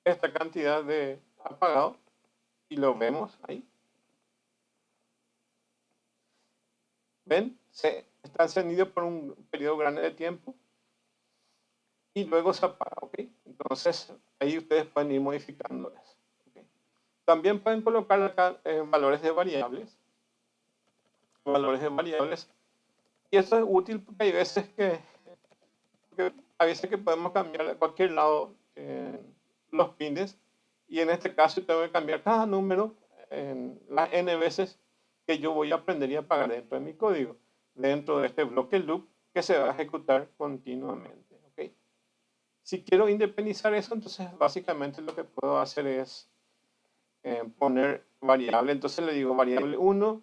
[SPEAKER 1] esta cantidad de apagado y lo vemos ahí. ¿Ven? Se está encendido por un periodo grande de tiempo y luego se apaga, ¿ok? Entonces ahí ustedes pueden ir modificando eso. ¿Okay? También pueden colocar acá valores de variables. Y esto es útil porque hay veces que podemos cambiar a cualquier lado los pines y en este caso tengo que cambiar cada número en las n veces que yo voy a aprender y apagar dentro de mi código, dentro de este bloque loop que se va a ejecutar continuamente. ¿Okay? Si quiero independizar eso, entonces básicamente lo que puedo hacer es poner variable. Entonces le digo variable 1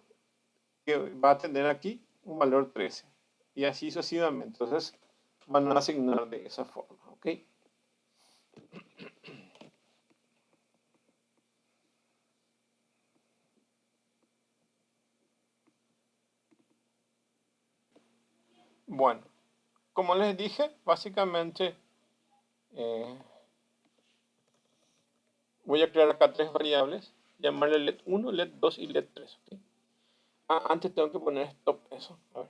[SPEAKER 1] que va a tener aquí un valor 13 y así sucesivamente. Entonces van a asignar de esa forma. ¿Ok? Bueno, como les dije, básicamente voy a crear acá 3 variables, llamarle LED 1, LED 2 y LED 3. ¿Okay? Antes tengo que poner stop eso. A ver.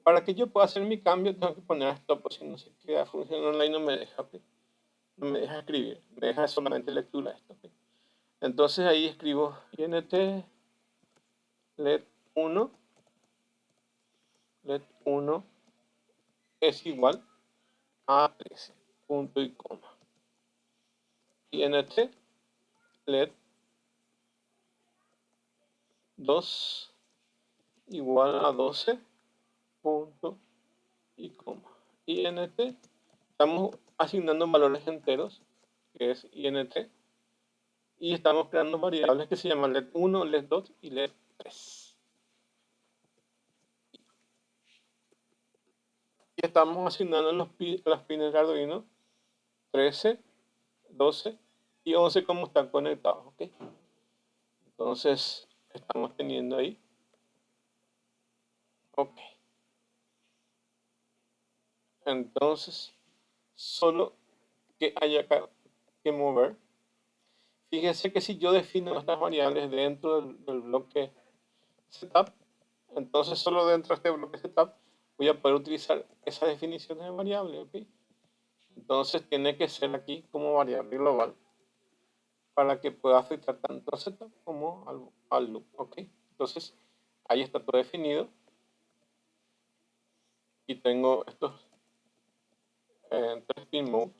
[SPEAKER 1] Para que yo pueda hacer mi cambio, tengo que poner stop, o si no se queda función online, no me deja. ¿Okay? No me deja escribir, me deja solamente lectura esto. ¿Okay? Entonces ahí escribo int LED 1, LED 1 es igual a 13, punto y coma. int LED 2 igual a 12, punto y coma. int estamos asignando valores enteros, que es int, y estamos creando variables que se llaman let1, let2 y let3. Y estamos asignando las pines de Arduino 13, 12 y 11 como están conectados, ¿ok? Entonces, estamos teniendo ahí, ok. Entonces, solo que haya que mover. Fíjense que si yo defino estas variables dentro del bloque setup, entonces solo dentro de este bloque setup voy a poder utilizar esas definiciones de variable, ¿ok? Entonces tiene que ser aquí como variable global para que pueda afectar tanto al setup como al loop, ¿ok? Entonces ahí está todo definido y tengo estos 3 pin mode,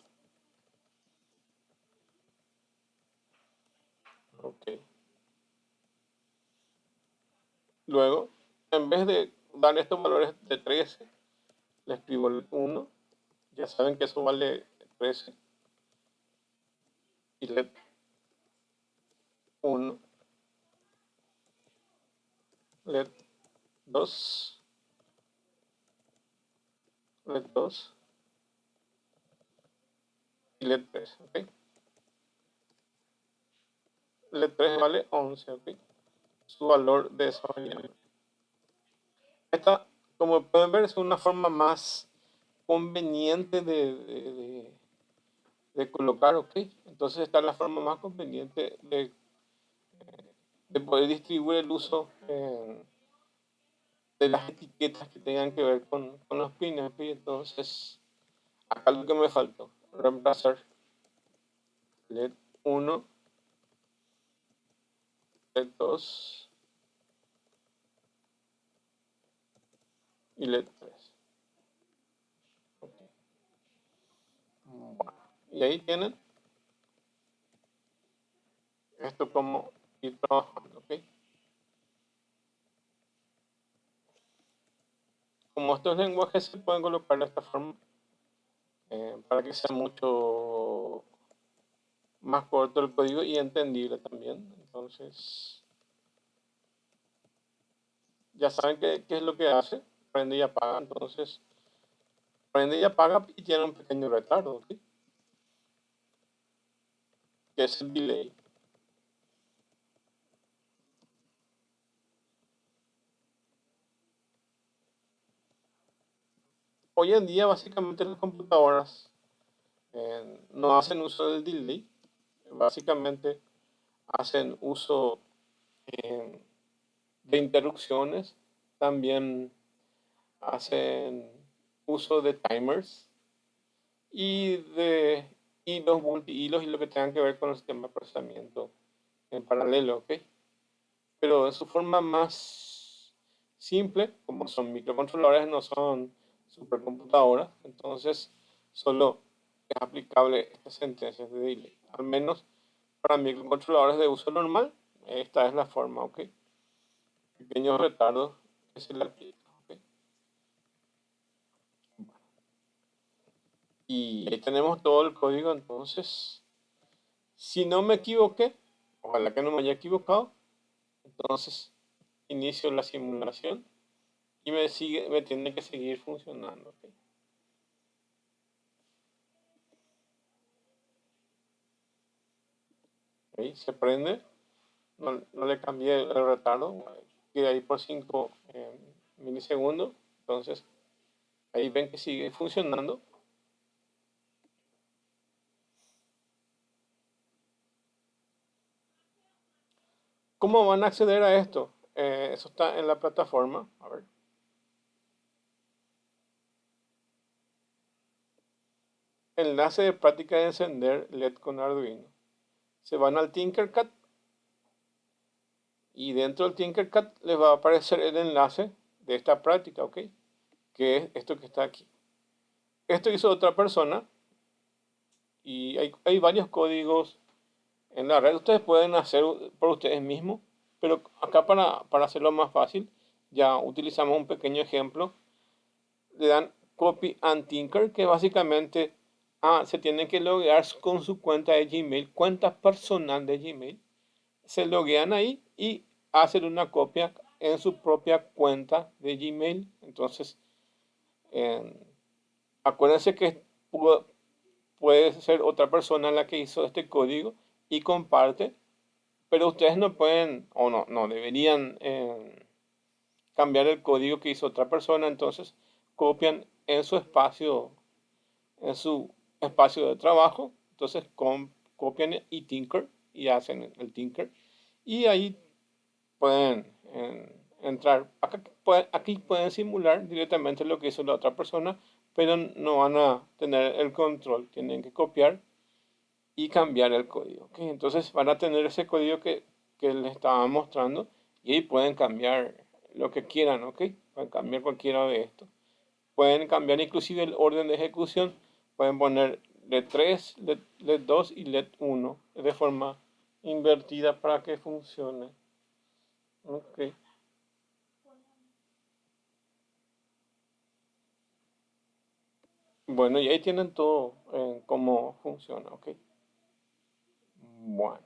[SPEAKER 1] ¿ok? Luego, en vez de dar estos valores de 13, le escribo el 1, ya saben que eso vale 13, y let 1, let 2, let 2 y let 3, ¿ok? Let 3 vale 11, ¿ok? Su valor de esa variable. Esta, como pueden ver, es una forma más conveniente de colocar, ¿ok? Entonces esta es la forma más conveniente de poder distribuir el uso de las etiquetas que tengan que ver con los pines, ¿ok? Entonces, acá lo que me faltó, reemplazar LED 1, LED 2 y LED 3. Okay. Bueno, y ahí tienen esto como ir trabajando, ¿ok? Como estos lenguajes se pueden colocar de esta forma, para que sea mucho más corto el código y entendible también. Entonces, ya saben qué es lo que hace, prende y apaga. Entonces, prende y apaga y tiene un pequeño retardo, ¿sí? Que es el delay. Hoy en día, básicamente, las computadoras no hacen uso del delay, básicamente hacen uso eh, de interrupciones, también hacen uso de timers y de hilos, multihilos y lo que tengan que ver con el sistema de procesamiento en paralelo, ¿ok? Pero en su forma más simple, como son microcontroladores, no son supercomputadoras, entonces solo es aplicable esta sentencia de delay. Al menos para microcontroladores de uso normal, esta es la forma, ¿ok? Pequeños retardos que se le aplican, ¿ok? Y ahí tenemos todo el código, entonces, si no me equivoqué, ojalá que no me haya equivocado, entonces inicio la simulación y me tiene que seguir funcionando, ¿ok? Ahí se prende, no le cambié el retardo, queda ahí por 5 milisegundos, entonces ahí ven que sigue funcionando. ¿Cómo van a acceder a esto? Eso está en la plataforma. A ver. Enlace de práctica de encender LED con Arduino. Se van al Tinkercad y dentro del Tinkercad les va a aparecer el enlace de esta práctica, ¿ok? Que es esto que está aquí. Esto hizo otra persona y hay varios códigos en la red. Ustedes pueden hacer por ustedes mismos, pero acá para hacerlo más fácil, ya utilizamos un pequeño ejemplo. Le dan copy and tinker, que básicamente Se tienen que loguear con su cuenta de Gmail, cuenta personal de Gmail. Se loguean ahí y hacen una copia en su propia cuenta de Gmail. Entonces, eh, acuérdense que puede ser otra persona la que hizo este código y comparte, pero ustedes no pueden o no deberían cambiar el código que hizo otra persona. Entonces, copian en su espacio de trabajo. Entonces, copian y tinker y hacen el tinker y ahí pueden entrar. Aquí pueden simular directamente lo que hizo la otra persona, pero no van a tener el control. Tienen que copiar y cambiar el código. ¿Ok? Entonces van a tener ese código que les estaba mostrando y ahí pueden cambiar lo que quieran. ¿Ok? Pueden cambiar cualquiera de estos. Pueden cambiar inclusive el orden de ejecución. Pueden poner LED 3, LED 2 y LED 1 de forma invertida para que funcione. Ok. Bueno, y ahí tienen todo cómo funciona, ¿ok? Bueno,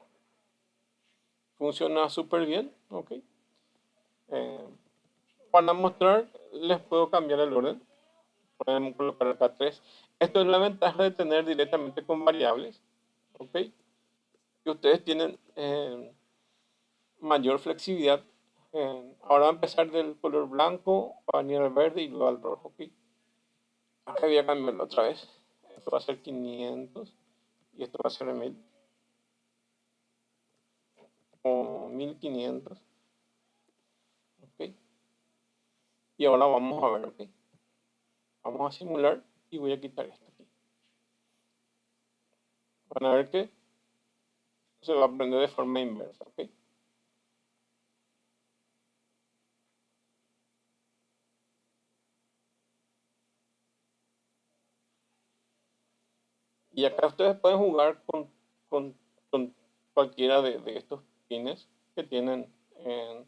[SPEAKER 1] funciona súper bien, ¿ok? Eh, para mostrar, les puedo cambiar el orden. Podemos colocar acá 3. Esto es la ventaja de tener directamente con variables, ¿ok? Que ustedes tienen mayor flexibilidad. Ahora va a empezar del color blanco, va a venir al verde y luego al rojo, ¿ok? Acá voy a cambiarlo otra vez. Esto va a ser 500 y esto va a ser 1000 o 1500. ¿Ok? Y ahora vamos a ver, ¿ok? Vamos a simular y voy a quitar esto aquí. Van a ver que se va a aprender de forma inversa, ¿ok? Y acá ustedes pueden jugar con, con cualquiera de estos pines que tienen en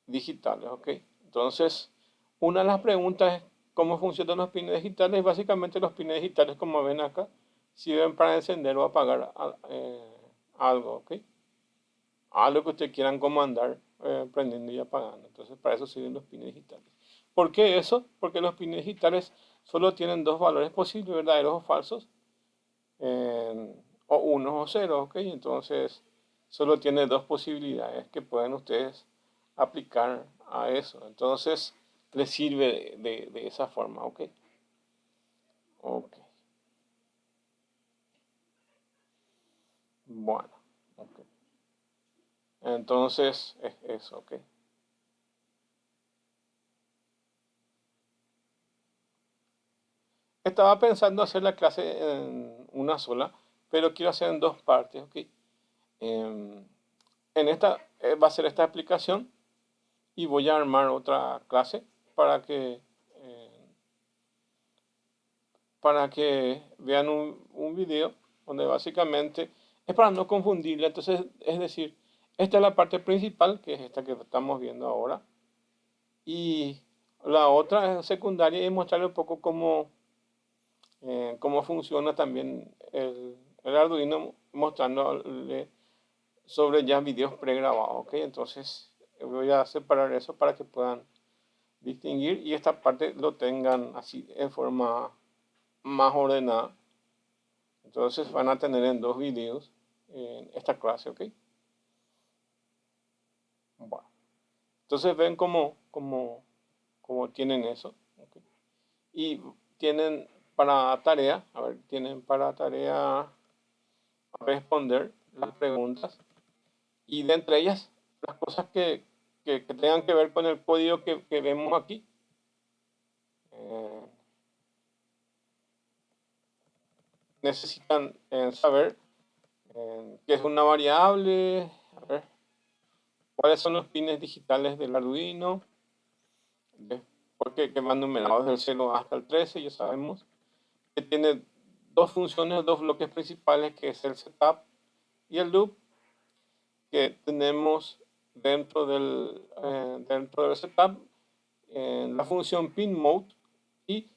[SPEAKER 1] digitales, ¿ok? Entonces, una de las preguntas es cómo funcionan los pines digitales. Básicamente los pines digitales, como ven acá, sirven para encender o apagar algo, ¿ok? Algo que ustedes quieran comandar prendiendo y apagando. Entonces, para eso sirven los pines digitales. ¿Por qué eso? Porque los pines digitales solo tienen dos valores posibles, verdaderos o falsos, o unos o ceros, ¿ok? Entonces, solo tiene dos posibilidades que pueden ustedes aplicar a eso. Entonces, les sirve de esa forma, ¿ok? Ok, bueno, ok. Entonces, es eso, ¿ok? Estaba pensando hacer la clase en una sola, pero quiero hacer en dos partes, ¿ok? En esta va a ser esta explicación y voy a armar otra clase para que, eh, para que vean un video donde básicamente es para no confundirla. Entonces, es decir, esta es la parte principal, que es esta que estamos viendo ahora, y la otra es secundaria y mostrarle un poco cómo funciona también el Arduino, mostrándole sobre ya videos pregrabados, ¿ok? Entonces voy a separar eso para que puedan distinguir y esta parte lo tengan así en forma más ordenada. Entonces van a tener en dos videos en esta clase, ¿ok? Bueno, entonces ven cómo tienen eso, ¿ok? Y tienen para tarea, a ver, tienen para tarea responder las preguntas y de entre ellas las cosas que tengan que ver con el código que vemos aquí. Eh, necesitan saber qué es una variable, a ver, cuáles son los pines digitales del Arduino, porque que van numerados del 0 hasta el 13, ya sabemos, que tiene dos funciones, dos bloques principales, que es el setup y el loop, que tenemos dentro del setup la función pin mode y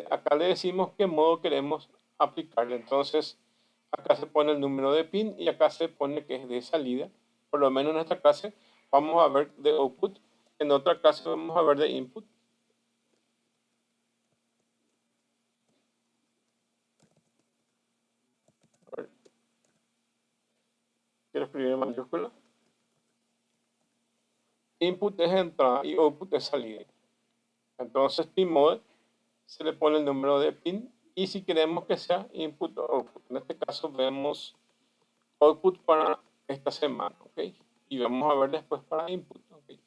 [SPEAKER 1] acá le decimos qué modo queremos aplicarle. Entonces, acá se pone el número de pin y acá se pone que es de salida. Por lo menos en esta clase vamos a ver de output. En otra clase vamos a ver de input. A ver, quiero escribir en mayúscula. Input es entrada y output es salida. Entonces, pin mode se le pone el número de pin y si queremos que sea input o output. En este caso vemos output para esta semana, ¿ok? Y vamos a ver después para input, ¿ok?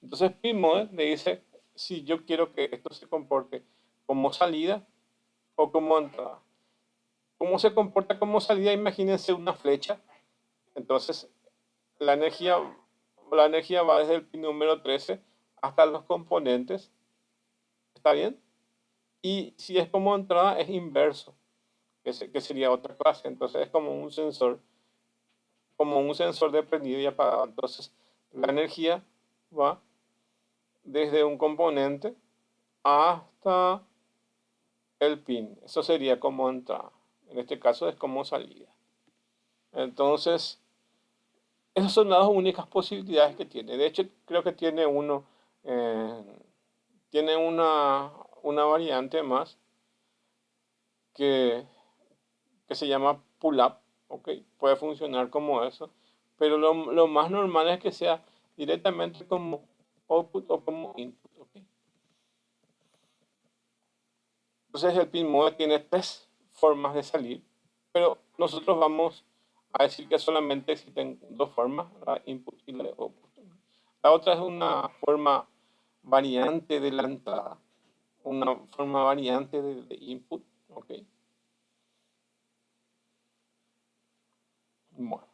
[SPEAKER 1] Entonces pin mode le dice si yo quiero que esto se comporte como salida o como entrada. ¿Cómo se comporta como salida? Imagínense una flecha. Entonces la energía, la energía va desde el pin número 13 hasta los componentes. ¿Está bien? Y si es como entrada es inverso, que sería otra clase. Entonces es como un sensor de prendido y apagado. Entonces la energía va desde un componente hasta el pin. Eso sería como entrada. En este caso es como salida. Entonces, esas son las únicas posibilidades que tiene. De hecho, creo que tiene eh, tiene una variante más que, que se llama pull-up, ¿ok? Puede funcionar como eso, pero lo más normal es que sea directamente como output o como input, ¿ok? Entonces el pin mode tiene tres formas de salir, pero nosotros vamos a decir que solamente existen dos formas, la input y la output. La otra es una forma variante de la entrada, una forma variante de input, ¿ok? Bueno,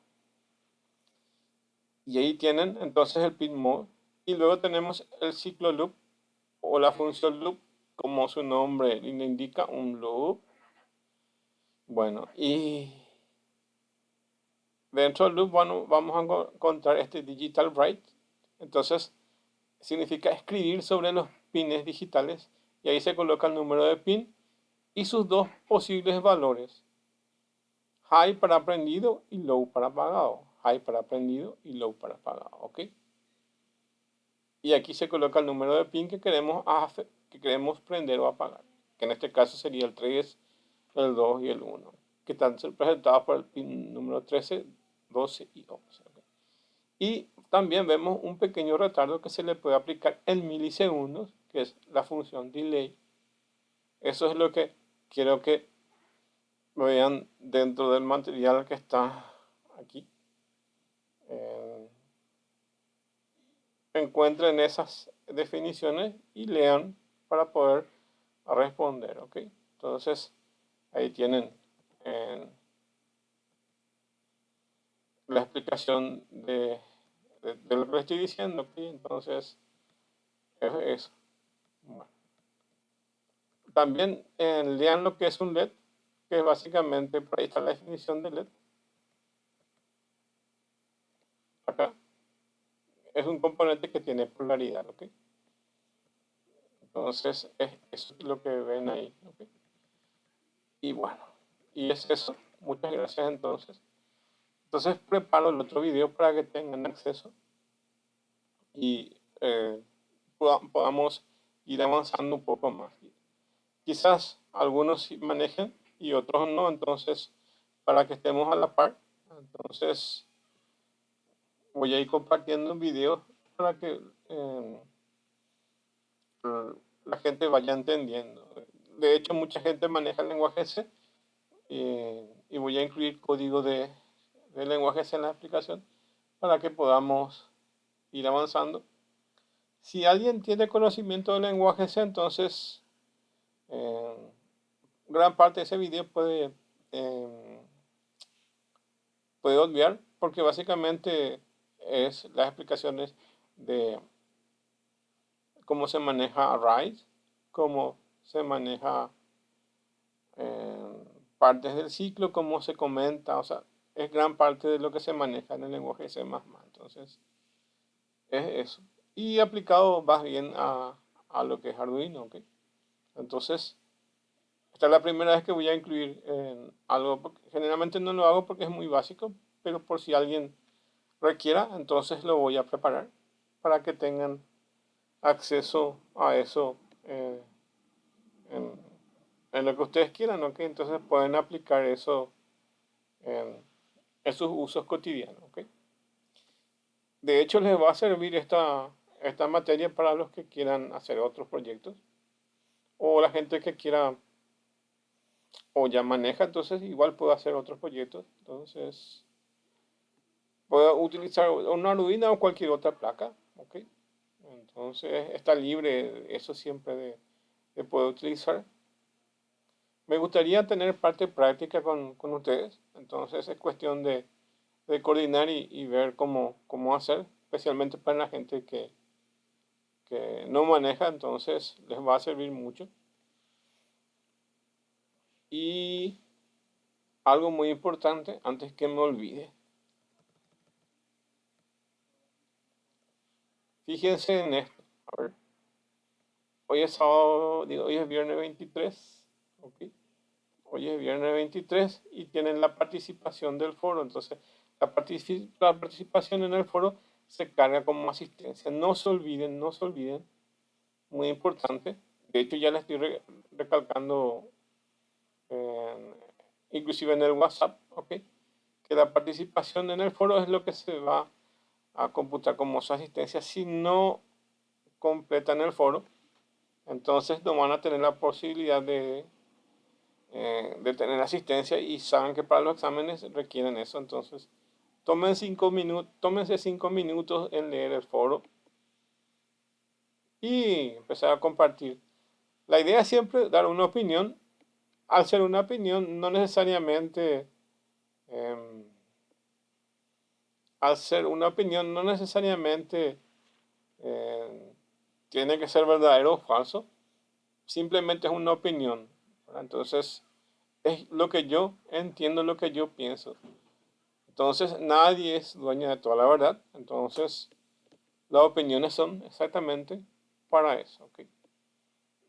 [SPEAKER 1] y ahí tienen entonces el pin mode y luego tenemos el ciclo loop o la función loop, como su nombre le indica, un loop. Bueno, y dentro del loop vamos a encontrar este digital write. Entonces, significa escribir sobre los pines digitales y ahí se coloca el número de pin y sus dos posibles valores. High para prendido y low para apagado. High para prendido y low para apagado. ¿Ok? Y aquí se coloca el número de pin que queremos prender o apagar. Que en este caso sería el 3, el 2 y el 1. Que están representados por el pin número 13, 12 y 11. ¿Ok? Y también vemos un pequeño retardo que se le puede aplicar en milisegundos, que es la función delay. Eso es lo que quiero que vean dentro del material que está aquí. Eh, Encuentren esas definiciones y lean para poder responder, ¿ok? Entonces, ahí tienen eh, la explicación de lo que estoy diciendo, ¿ok? Entonces, es eso. Bueno. También lean lo que es un LED, que es básicamente, por ahí está la definición de LED. Acá es un componente que tiene polaridad, ¿ok? Entonces, eso es lo que ven ahí, ¿ok? Y bueno, y es eso. Muchas gracias entonces. Entonces preparo el otro video para que tengan acceso y podamos ir avanzando un poco más. Quizás algunos sí manejen y otros no, entonces para que estemos a la par, entonces voy a ir compartiendo un video para que la gente vaya entendiendo. De hecho, mucha gente maneja el lenguaje C y voy a incluir código de lenguaje C en la aplicación para que podamos ir avanzando. Si alguien tiene conocimiento del lenguaje C, entonces eh, gran parte de ese video eh, puede obviar, porque básicamente es las explicaciones de cómo se maneja arrays, cómo se maneja partes del ciclo, cómo se comenta, o sea, es gran parte de lo que se maneja en el lenguaje C++. Entonces, es eso. Y aplicado más bien a lo que es Arduino, ¿ok? Entonces, esta es la primera vez que voy a incluir algo, generalmente no lo hago porque es muy básico, pero por si alguien requiera, entonces lo voy a preparar para que tengan acceso a eso en, en lo que ustedes quieran, ¿ok? Entonces pueden aplicar eso en, en sus usos cotidianos, ¿ok? De hecho, les va a servir esta materia para los que quieran hacer otros proyectos o la gente que quiera o ya maneja, entonces igual puede hacer otros proyectos. Entonces, puede utilizar una Arduino o cualquier otra placa, ¿ok? Entonces, está libre eso siempre de poder utilizar. Me gustaría tener parte práctica con ustedes, entonces es cuestión de coordinar y ver cómo hacer, especialmente para la gente que no maneja, entonces les va a servir mucho. Y algo muy importante, antes que me olvide, fíjense en esto. A ver, hoy es sábado, digo, hoy es viernes 23, ¿ok? Hoy es viernes 23 y tienen la participación del foro. Entonces, la participación en el foro se carga como asistencia. No se olviden, no se olviden, muy importante. De hecho, ya les estoy recalcando, en- inclusive en el WhatsApp, ¿ok? Que la participación en el foro es lo que se va a computar como su asistencia. Si no completan el foro, entonces no van a tener la posibilidad de tener asistencia y saben que para los exámenes requieren eso. Entonces, tómense 5 minutos en leer el foro y empezar a compartir. La idea es siempre dar una opinión. Al ser una opinión, no necesariamente, em, al ser una opinión, no necesariamente tiene que ser verdadero o falso. Simplemente es una opinión, ¿verdad? Entonces, es lo que yo entiendo, lo que yo pienso. Entonces, nadie es dueño de toda la verdad. Entonces, las opiniones son exactamente para eso, ¿ok?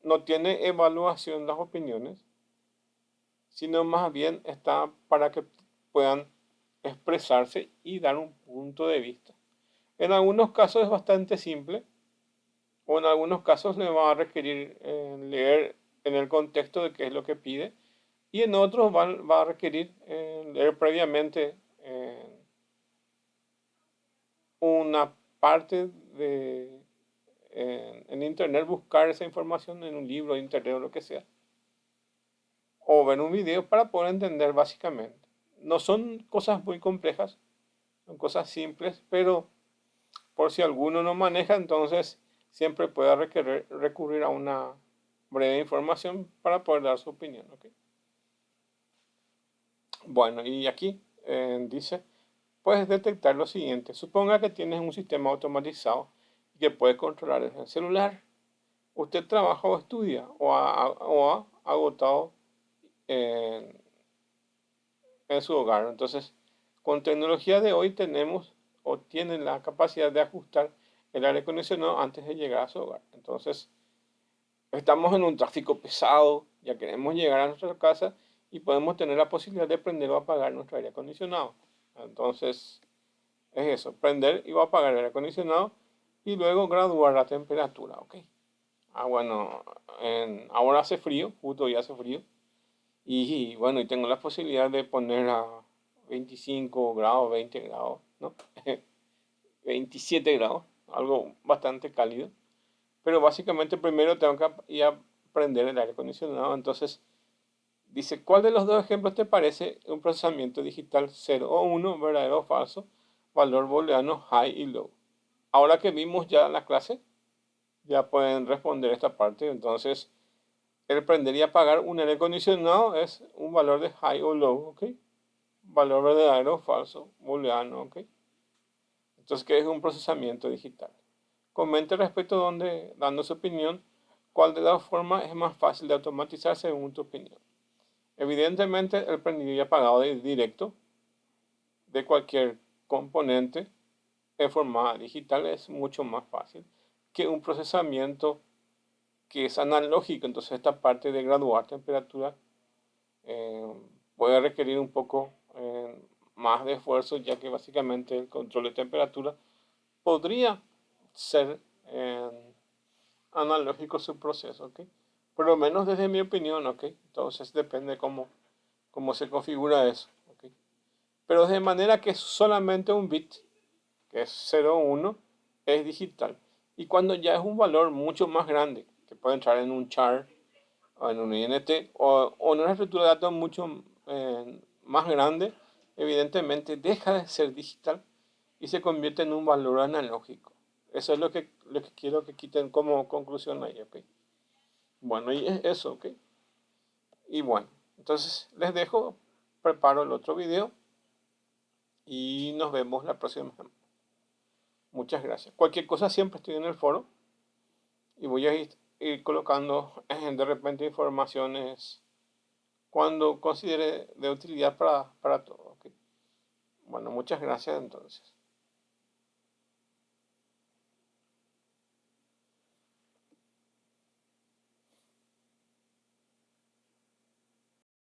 [SPEAKER 1] No tiene evaluación las opiniones, sino más bien está para que puedan expresarse y dar un punto de vista. En algunos casos es bastante simple, o en algunos casos le va a requerir leer en el contexto de qué es lo que pide, y en otros va a requerir leer previamente una parte en internet, buscar esa información en un libro de internet o lo que sea, o ver un video para poder entender básicamente. No son cosas muy complejas, son cosas simples, pero por si alguno no maneja, entonces siempre puede recurrir a una breve información para poder dar su opinión, ¿ok? Bueno, y aquí dice, puedes detectar lo siguiente. Suponga que tienes un sistema automatizado que puedes controlar desde el celular. Usted trabaja o estudia o ha agotado en, en su hogar. Entonces, con tecnología de hoy tenemos o tienen la capacidad de ajustar el aire acondicionado antes de llegar a su hogar. Entonces, estamos en un tráfico pesado, ya queremos llegar a nuestra casa y podemos tener la posibilidad de prender o apagar nuestro aire acondicionado. Entonces, es eso, prender y apagar el aire acondicionado y luego graduar la temperatura, ¿ok? Bueno, ahora hace frío, justo hoy hace frío. Y bueno, y tengo la posibilidad de poner a 25 grados, 20 grados, ¿no? 27 grados, algo bastante cálido. Pero básicamente primero tengo que ir a prender el aire acondicionado. Entonces, dice, ¿cuál de los dos ejemplos te parece un procesamiento digital 0 o 1, verdadero o falso, valor booleano high y low? Ahora que vimos ya la clase, ya pueden responder esta parte. Entonces, el prender y apagar un aire acondicionado es un valor de high o low, ¿ok? Valor verdadero o falso, booleano, ¿ok? Entonces, ¿qué es un procesamiento digital? Comente respecto a donde, dando su opinión, cuál de las formas es más fácil de automatizar según tu opinión. Evidentemente, el prendido y apagado directo de cualquier componente en forma digital es mucho más fácil que un procesamiento que es analógico, entonces esta parte de graduar temperatura eh, puede requerir un poco más de esfuerzo, ya que básicamente el control de temperatura podría ser analógico su proceso, ¿ok? Por lo menos desde mi opinión, ¿ok? Entonces depende cómo se configura eso, ¿ok? Pero de manera que solamente un bit, que es 0 o 1, es digital. Y cuando ya es un valor mucho más grande, que puede entrar en un char o en un INT o en una estructura de datos mucho más grande, evidentemente deja de ser digital y se convierte en un valor analógico. Eso es lo que quiero que quiten como conclusión ahí, ¿ok? Bueno, y es eso, ¿ok? Y bueno, entonces les dejo, preparo el otro video y nos vemos la próxima. Muchas gracias. Cualquier cosa siempre estoy en el foro y voy a ir colocando de repente informaciones cuando considere de utilidad para todo, ¿ok? Bueno, muchas gracias entonces.